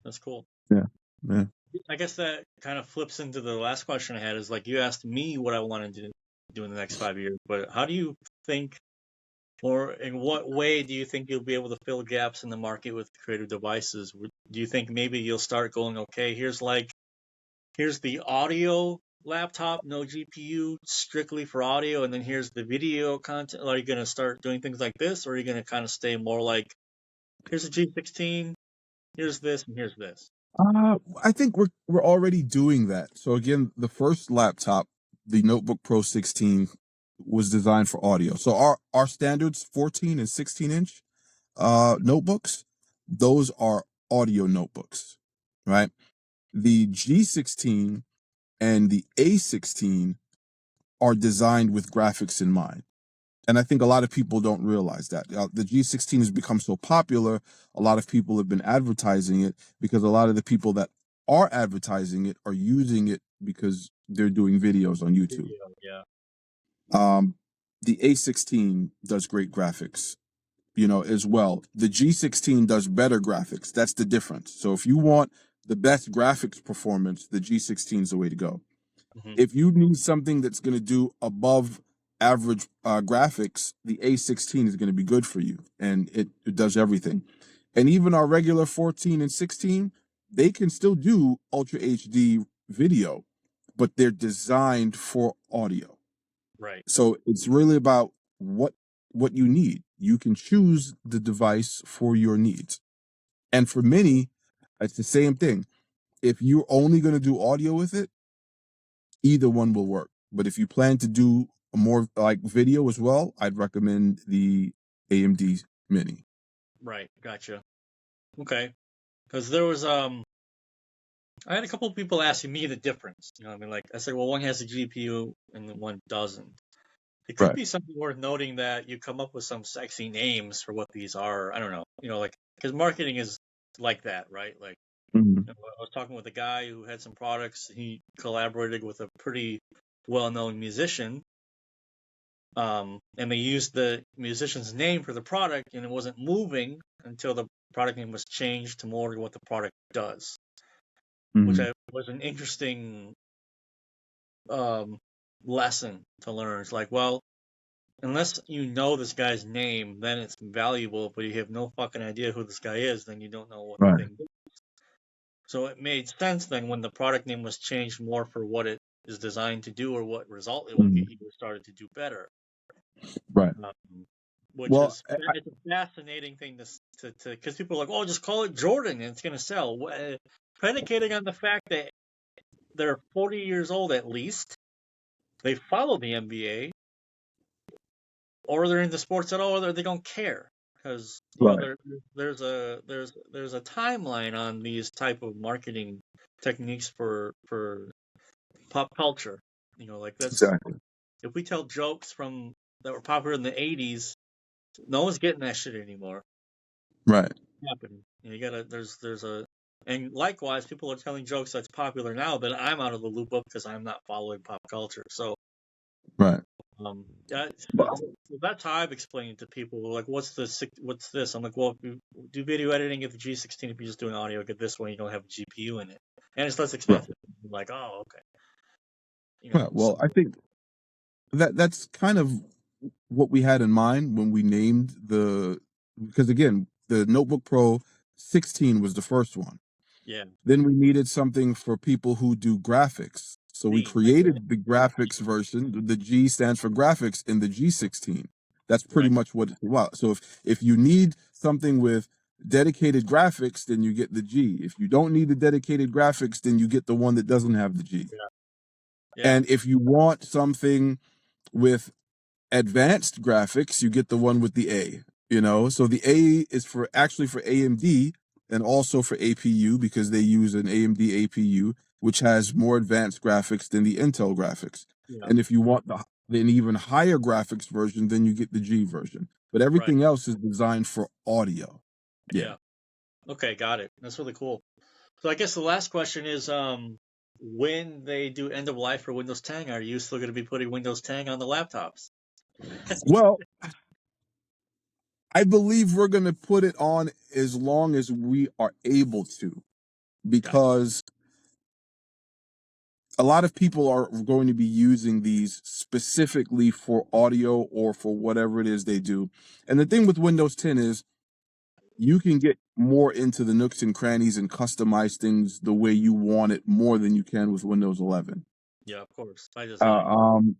that's cool. Yeah. Yeah. I guess that kind of flips into the last question I had is like you asked me what I wanted to do in the next 5 years, but how do you think, or in what way do you think you'll be able to fill gaps in the market with creative devices? Do you think maybe you'll start going, okay, here's the audio laptop, no GPU, strictly for audio, and then here's the video content. Are you going to start doing things like this, or are you going to kind of stay more like, here's a G16, here's this, and here's this? I think we're already doing that. So again, the first laptop, the Notebook Pro 16, was designed for audio. So our standards, 14 and 16-inch notebooks, those are audio notebooks, right? The G16 and the A16 are designed with graphics in mind. And I think a lot of people don't realize that. The G16 has become so popular, a lot of people have been advertising it because a lot of the people that are advertising it are using it because they're doing videos on YouTube. Yeah. The A16 does great graphics, as well. The G16 does better graphics. That's the difference. So if you want the best graphics performance, the G16 is the way to go. Mm-hmm. If you need something that's going to do above average graphics, the A16 is going to be good for you, and it does everything. And even our regular 14 and 16, they can still do Ultra HD video, but they're designed for audio. Right. So it's really about what you need. You can choose the device for your needs. And for many, it's the same thing. If you're only going to do audio with it, either one will work. But if you plan to do more like video as well, I'd recommend the AMD Mini. Right. Gotcha. Okay. Because there was I had a couple of people asking me the difference. I mean, like I said, well, one has a GPU and the one doesn't. It could be something worth noting that you come up with some sexy names for what these are. I don't know. Like because marketing is like that, right? Like I was talking with a guy who had some products. He collaborated with a pretty well-known musician, and they used the musician's name for the product, and it wasn't moving until the product name was changed to more what the product does, which was an interesting lesson to learn. It's like, well, unless you know this guy's name, then it's valuable, but you have no fucking idea who this guy is, then you don't know what the thing is. So it made sense then when the product name was changed more for what it is designed to do or what result it will get you started to do better. Right. Which is it's a fascinating thing to because people are like, oh, just call it Jordan and it's going to sell. Predicating on the fact that they're 40 years old at least, they follow the NBA, or they're into sports at all, or they don't care because there's a timeline on these type of marketing techniques for pop culture. Like that's Exactly. if we tell jokes that were popular in the 80s, no one's getting that shit anymore. Right. Happening. You gotta and likewise, people are telling jokes that's popular now that I'm out of the loop of because I'm not following pop culture. So right. That's how I've explained it to people. Like, what's this? I'm like, well, if you do video editing, get the G16. If you're just doing audio, get this one. You don't have a GPU in it, and it's less expensive. I'm like, oh, okay. Well, I think that's kind of what we had in mind when we named because again, the Notebook Pro 16 was the first one. Yeah. Then we needed something for people who do graphics. So we created the graphics version. The G stands for graphics in the G16. That's pretty much what it's about. So if you need something with dedicated graphics, then you get the G. If you don't need the dedicated graphics, then you get the one that doesn't have the G. Yeah. And if you want something with advanced graphics, you get the one with the A. So the A is for AMD and also for APU because they use an AMD APU, which has more advanced graphics than the Intel graphics. Yeah. And if you want an even higher graphics version, then you get the G version. But everything else is designed for audio. Yeah. Okay, got it. That's really cool. So I guess the last question is, when they do end of life for Windows 10, are you still going to be putting Windows 10 on the laptops? Well, I believe we're going to put it on as long as we are able to, because a lot of people are going to be using these specifically for audio or for whatever it is they do. And the thing with Windows 10 is you can get more into the nooks and crannies and customize things the way you want it more than you can with Windows 11. Yeah, of course. By design.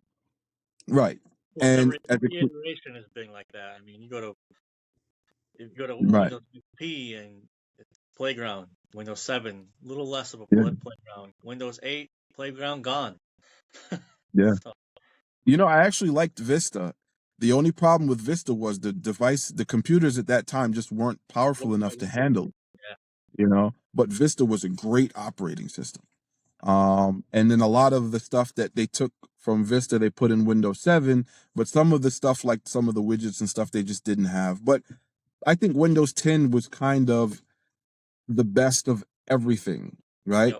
Right. Well, every iteration has been like that. I mean, you go to Windows XP and Playground, Windows 7, a little less of a Playground. Windows 8, Playground gone. Yeah. I actually liked Vista. The only problem with Vista was the computers at that time just weren't powerful enough to handle. Yeah. But Vista was a great operating system. And then a lot of the stuff that they took from Vista, they put in Windows 7, but some of the stuff, like some of the widgets and stuff, they just didn't have. But I think Windows 10 was kind of the best of everything, right?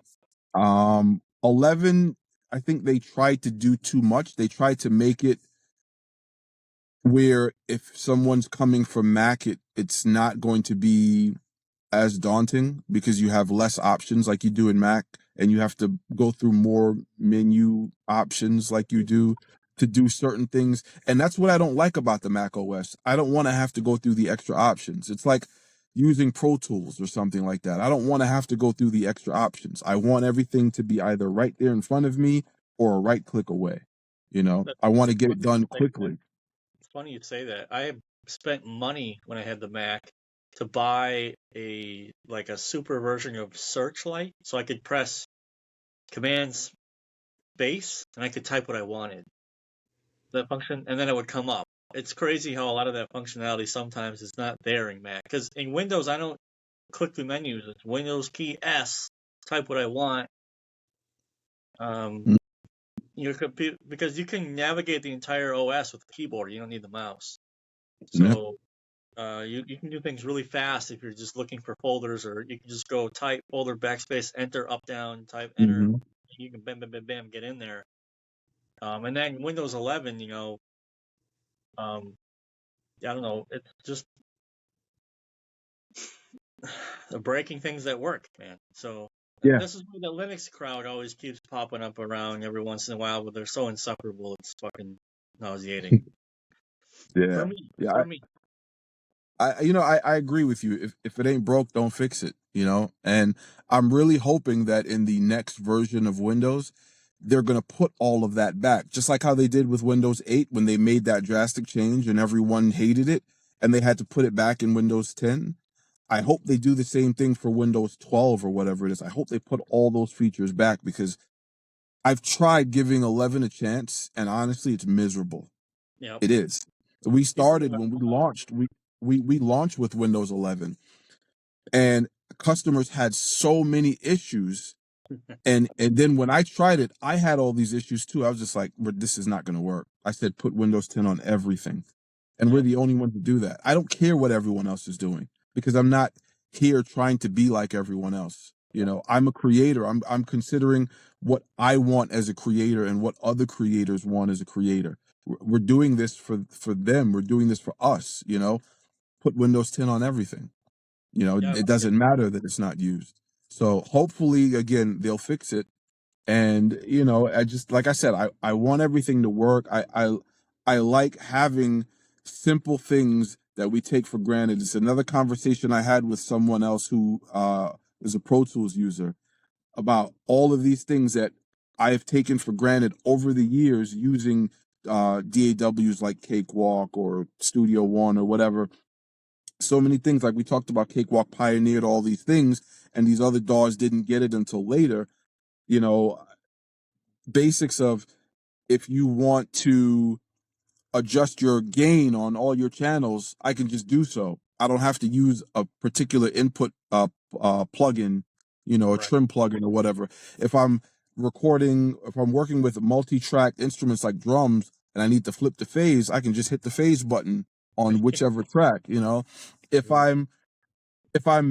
Yep. 11, I think they tried to do too much. They tried to make it where if someone's coming from Mac, it's not going to be as daunting because you have less options like you do in Mac, and you have to go through more menu options like you do to do certain things. And that's what I don't like about the Mac OS. I don't want to have to go through the extra options. It's like using Pro Tools or something like that. I don't want to have to go through the extra options. I want everything to be either right there in front of me or a right click away. I want to get it done quickly. It's funny you say that. I spent money when I had the Mac to buy a super version of Searchlight, so I could press Command Space and I could type what I wanted. That function, and then it would come up. It's crazy how a lot of that functionality sometimes is not there in Mac. Because in Windows, I don't click through menus. It's Windows key S, type what I want. Because you can navigate the entire OS with the keyboard. You don't need the mouse. So you can do things really fast if you're just looking for folders, or you can just go type folder backspace enter up down type enter. Mm-hmm. You can bam bam bam bam get in there. And then Windows 11, I don't know, it's just breaking things that work, man. So Yeah. this is why the Linux crowd always keeps popping up around every once in a while, but they're so insufferable. It's fucking nauseating. Yeah. For me, Yeah. for me. I agree with you. If it ain't broke, don't fix it, And I'm really hoping that in the next version of Windows, they're going to put all of that back, just like how they did with Windows 8 when they made that drastic change and everyone hated it and they had to put it back in Windows 10. I hope they do the same thing for Windows 12 or whatever it is. I hope they put all those features back because I've tried giving 11 a chance, and honestly, it's miserable. Yep. It is. We started when we launched. We launched with Windows 11, and customers had so many issues. And then when I tried it, I had all these issues too. I was just like, this is not going to work. I said, put Windows 10 on everything. And we're Yep. the only ones to do that. I don't care what everyone else is doing because I'm not here trying to be like everyone else. I'm a creator. I'm considering what I want as a creator and what other creators want as a creator. We're doing this for them. We're doing this for us, Put Windows 10 on everything. Yeah. It doesn't matter that it's not used. So hopefully, again, they'll fix it. And I just, like I said, I want everything to work. I like having simple things that we take for granted. It's another conversation I had with someone else who is a Pro Tools user about all of these things that I have taken for granted over the years using DAWs like Cakewalk or Studio One or whatever. So many things, like we talked about, Cakewalk pioneered all these things, and these other DAWs didn't get it until later. Basics of, if you want to adjust your gain on all your channels, I can just do so. I don't have to use a particular input plugin, a Right. trim plugin or whatever. If I'm working with multi-track instruments like drums and I need to flip the phase, I can just hit the phase button on whichever track, If I'm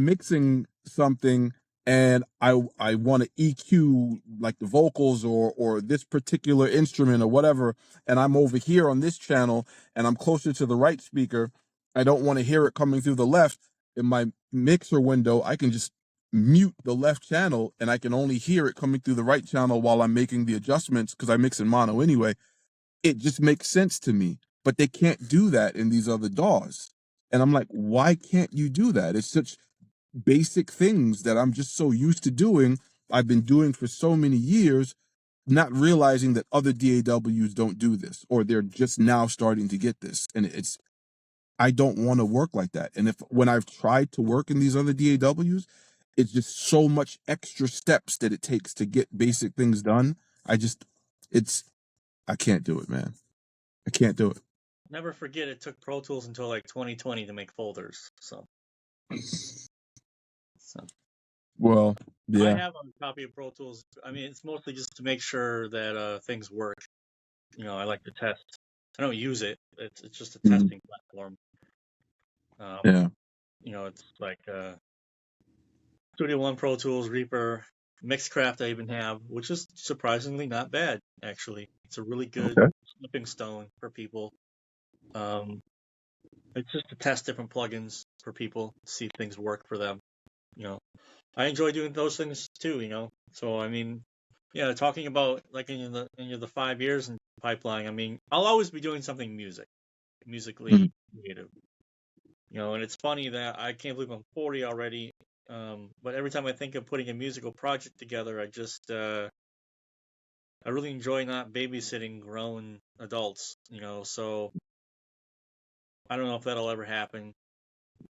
mixing something and I want to EQ like the vocals or this particular instrument or whatever, and I'm over here on this channel and I'm closer to the right speaker, I don't want to hear it coming through the left. In my mixer window, I can just mute the left channel and I can only hear it coming through the right channel while I'm making the adjustments because I mix in mono anyway. It just makes sense to me, but they can't do that in these other DAWs. And I'm like, why can't you do that? It's such basic things that I'm just so used to doing. I've been doing for so many years, not realizing that other DAWs don't do this, or they're just now starting to get this. And I don't want to work like that. And when I've tried to work in these other DAWs, it's just so much extra steps that it takes to get basic things done. I can't do it, man. I can't do it. Never forget, it took Pro Tools until like 2020 to make folders. So Well, I yeah. have a copy of Pro Tools. I mean, it's mostly just to make sure that things work. I like to test. I don't use it. It's just a Mhm. testing platform. Um, Yeah. it's like Studio One, Pro Tools, Reaper, Mixcraft. I even have, which is surprisingly not bad. Actually, it's a really good Okay. stepping stone for people. Um, it's just to test different plugins for people, see if things work for them. You know, I enjoy doing those things too. So I mean, yeah, talking about like in the 5 years in pipeline. I mean, I'll always be doing something musically Mhm. creative. And it's funny that I can't believe I'm 40 already. But every time I think of putting a musical project together, I really enjoy not babysitting grown adults. So I don't know if that'll ever happen.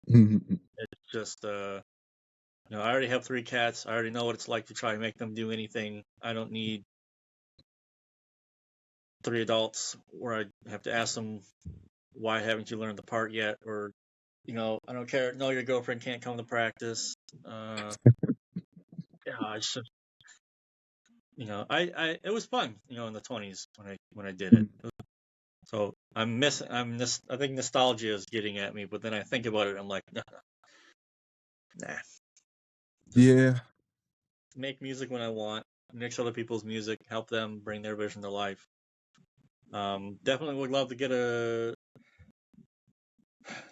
Mhm. It's just I already have 3 cats. I already know what it's like to try and make them do anything. I don't need 3 adults where I have to ask them, why haven't you learned the part yet? Or, I don't care. No, your girlfriend can't come to practice. Yeah, it's just, it was fun, in the 20s when I did it. So I think nostalgia is getting at me, but then I think about it, I'm like, nah, just Yeah. make music when I want, mix other people's music, help them bring their vision to life. Definitely would love to get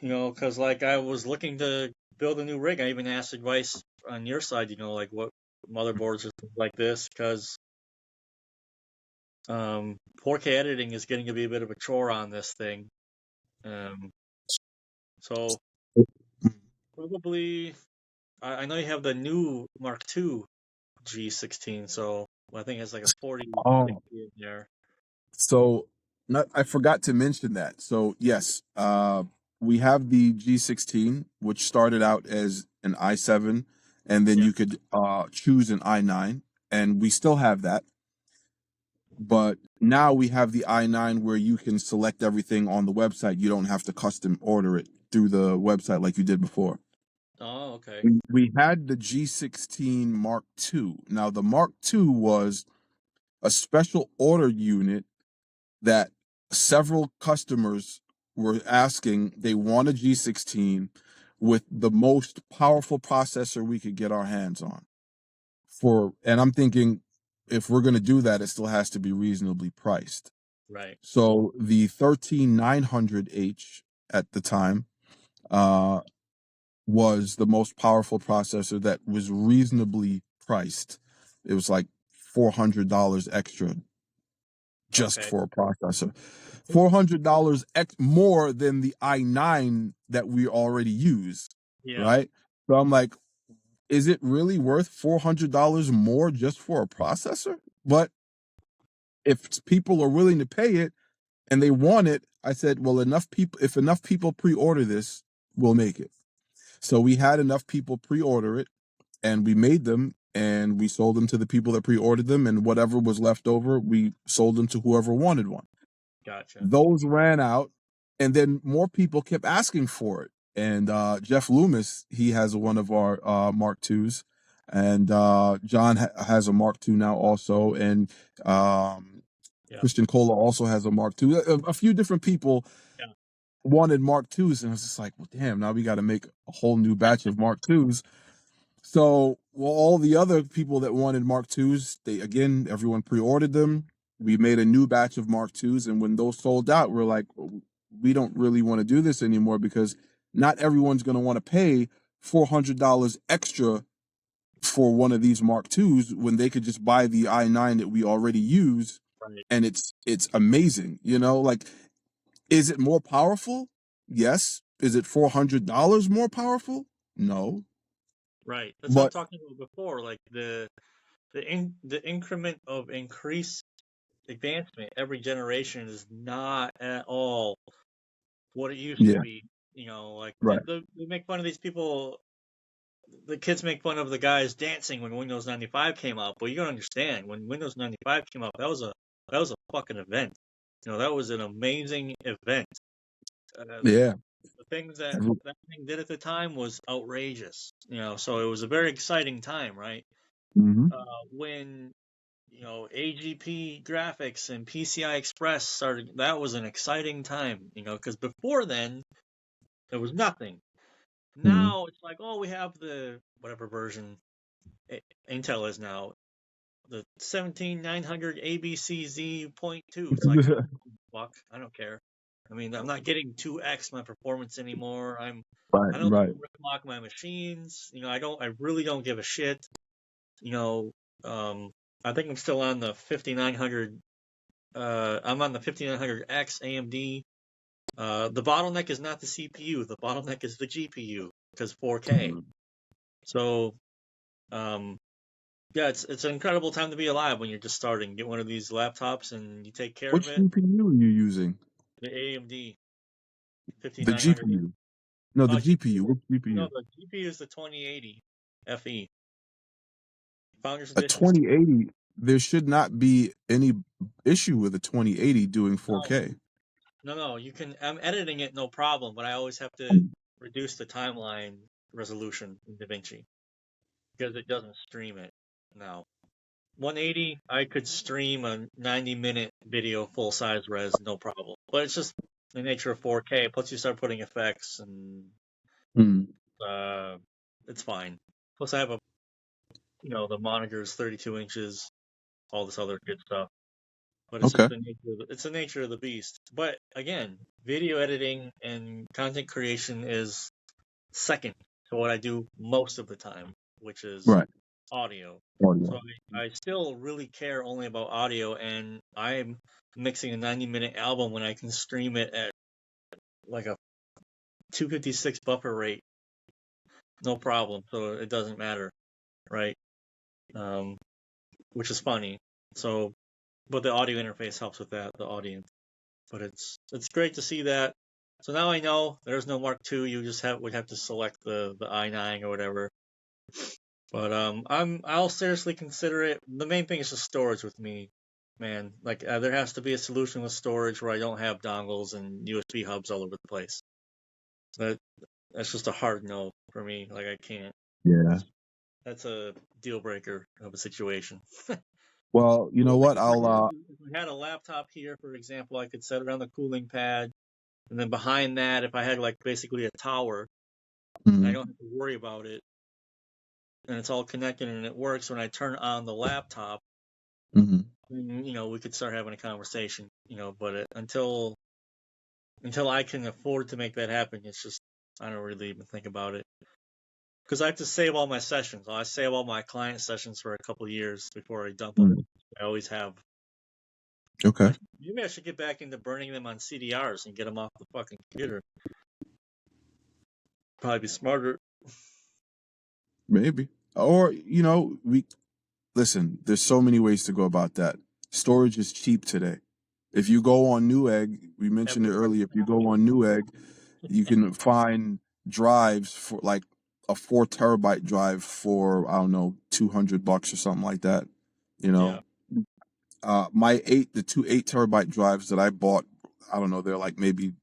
because like I was looking to build a new rig. I even asked advice on your side, like what motherboards or things like this, because 4K editing is getting to be a bit of a chore on this thing. Um, so probably I know you have the new Mark II G16, so I think it's like a 4060 Oh, in there. so not, I forgot to mention that. So yes, we have the G16, which started out as an i7, and then Yeah. you could choose an i9, and we still have that. But now we have the i9 where you can select everything on the website. You don't have to custom order it through the website like you did before. Oh, okay. We had the G16 Mark II. Now the Mark II was a special order unit that several customers were asking. They want a G16 with the most powerful processor we could get our hands on. And I'm thinking, if we're going to do that, it still has to be reasonably priced. Right. So the 13900H at the time uh, was the most powerful processor that was reasonably priced. It was like $400 extra just Okay. for a processor. $400 more than the i9 that we already use, Yeah. right? So I'm like, is it really worth $400 more just for a processor? But if people are willing to pay it and they want it, I said, well, if enough people pre-order this, we'll make it. So we had enough people pre-order it, and we made them, and we sold them to the people that pre-ordered them, and whatever was left over, we sold them to whoever wanted one. Gotcha. Those ran out, and then more people kept asking for it. And Jeff Loomis, he has one of our Mark IIs, and John has a Mark II now also, and Yeah. Christian Cola also has a Mark II. A few different people Yeah. wanted Mark IIs, and I was just like, well, damn, now we got to make a whole new batch of Mark IIs. So, well, all the other people that wanted Mark IIs, everyone pre-ordered them. We made a new batch of Mark IIs, and when those sold out, we're like, we don't really want to do this anymore because not everyone's going to want to pay $400 extra for one of these Mark IIs when they could just buy the i9 that we already use, Right. and it's amazing. Like, is it more powerful? Yes. Is it $400 more powerful? No. Right. That's what I'm But talking about before. Like the increment of increased advancement every generation is not at all what it used to yeah, be. Like right. they make fun of these people. The kids make fun of the guys dancing when Windows 95 came out, but you gotta understand when Windows 95 came out, that was a fucking event. That was an amazing event. Uh, Yeah. The things that Every- that thing did at the time was outrageous. So it was a very exciting time, right? Mhm. When AGP graphics and PCI Express started, that was an exciting time. Because before then there was nothing. Mhm. Now it's like, oh, we have the whatever version Intel is now, the 17900 ABCZ.2. It's like, fuck, I don't care. I mean, I'm not getting 2x my performance anymore. Right, I don't right. lock my machines. I really don't give a shit. You know, I think I'm still on the 5900. I'm on the 5900X AMD. The bottleneck is not the CPU. The bottleneck is the GPU because 4K. Mhm. So, yeah, it's an incredible time to be alive when you're just starting. Get one of these laptops and you take care of Which it. GPU are you using? The AMD The 5900. GPU. No, the Oh, GPU. Which no, GPU? the GPU is the 2080 FE Founders A Edition. 2080. There should not be any issue with a 2080 doing No, 4K. no. I'm editing it, no problem, but I always have to reduce the timeline resolution in DaVinci because it doesn't stream it now. 180, I could stream a 90-minute video full size res, no problem. But it's just the nature of 4K. Plus, you start putting effects, and Mm. it's fine. Plus, I have the monitor is 32 inches, all this other good stuff. But it's just Okay. the nature of the beast. But again, video editing and content creation is second to what I do most of the time, which is Right. audio. So Audio. I still really care only about audio, and I'm mixing a 90-minute album when I can stream it at like a 256 buffer rate, no problem. So it doesn't matter, right? Um, which is funny. So, but the audio interface helps with that, the audience. But it's great to see that. So now I know there's no Mark II. You just would have to select the i9 or whatever. But I'll seriously consider it. The main thing is just storage with me, man. Like there has to be a solution with storage where I don't have dongles and USB hubs all over the place. That's just a hard no for me. Like I can't. Yeah. That's a deal breaker of a situation. Well, you know what? I'll If I had a laptop here, for example, I could set it on the cooling pad, and then behind that, if I had like basically a tower, and I mhm. don't have to worry about it, and it's all connected and it works when I turn on the laptop, Mhm. we could start having a conversation, but until I can afford to make that happen, it's just, I don't really even think about it. Because I have to save all my sessions. I save all my client sessions for a couple of years before I dump them. Mhm. I always have. Okay. Maybe I should get back into burning them on CDRs and get them off the fucking computer. Probably be smarter. Maybe. Or, we listen, there's so many ways to go about that. Storage is cheap today. If you go on Newegg, we mentioned it earlier, if you go on Newegg, you can find drives for like a 4 terabyte drive for, I don't know, $200 or something like that. You Yeah. know, the two 8 terabyte drives that I bought, I don't know, they're like maybe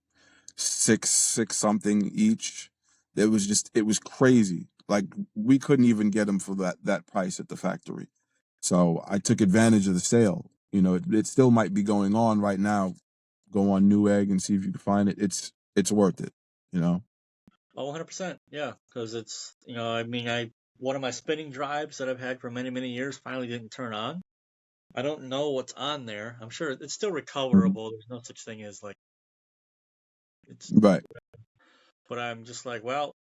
six something each. It was crazy. Like we couldn't even get them for that price at the factory. So I took advantage of the sale. It still might be going on right now. Go on Newegg and see if you can find it. It's worth it. You know. Oh, 100%. Yeah. Because it's, I mean, one of my spinning drives that I've had for many, many years finally didn't turn on. I don't know what's on there. I'm sure it's still Mhm. recoverable. There's no such thing as like it's, Right. but I'm just like, well,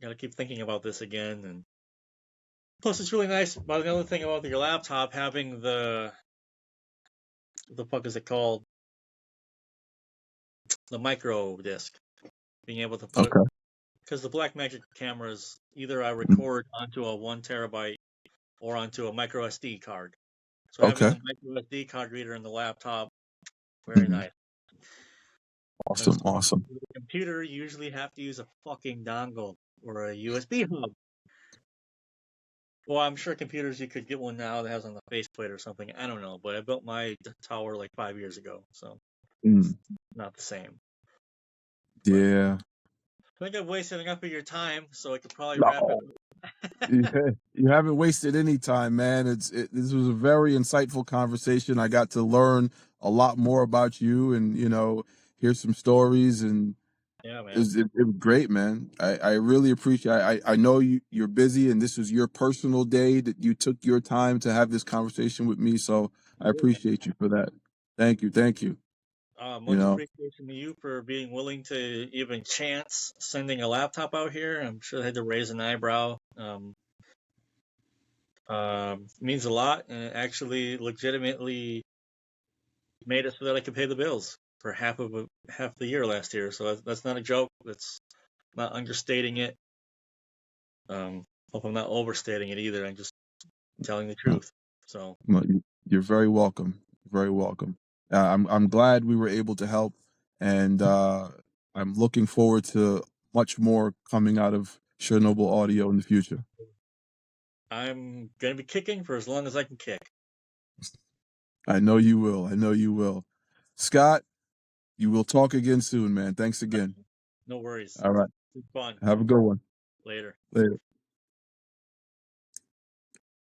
gotta keep thinking about this again. And plus, it's really nice. But the other thing about your laptop having the fuck is it called? The micro disc. Being able to put, Okay. because the Blackmagic cameras, either I Mhm. record onto a 1 terabyte or onto a micro SD card. So having Okay. the micro SD card reader in the laptop, very Mhm. nice. Because Awesome. Awesome. with a computer, you usually have to use a fucking dongle or a USB hub. Well, I'm sure computers, you could get one now that has on the faceplate or something. I don't know, but I built my tower like 5 years ago, so Mm. not the same. Yeah. I think I've wasted enough of your time, so I could probably wrap it No, up. you haven't wasted any time, man. This was a very insightful conversation. I got to learn a lot more about you, and hear some stories, and Yeah, man. it was great, man. I really appreciate. I know you're busy, and this was your personal day that you took your time to have this conversation with me. So I appreciate you for that. Thank you, thank you. You Much know, appreciation to you for being willing to even chance sending a laptop out here. I'm sure they had to raise an eyebrow. Means a lot, and it actually legitimately made it so that I could pay the bills for half the year last year. So that's not a joke. That's not understating it. Hope I'm not overstating it either. I'm just telling the well, truth. So you're very welcome. Very welcome. I'm glad we were able to help, and I'm looking forward to much more coming out of Chernobyl Audio in the future. I'm gonna be kicking for as long as I can kick. I know you will. I know you will. Scott, you will talk again soon, man. Thanks again. No worries. All right. It's fun. Have a good one. Later. Later.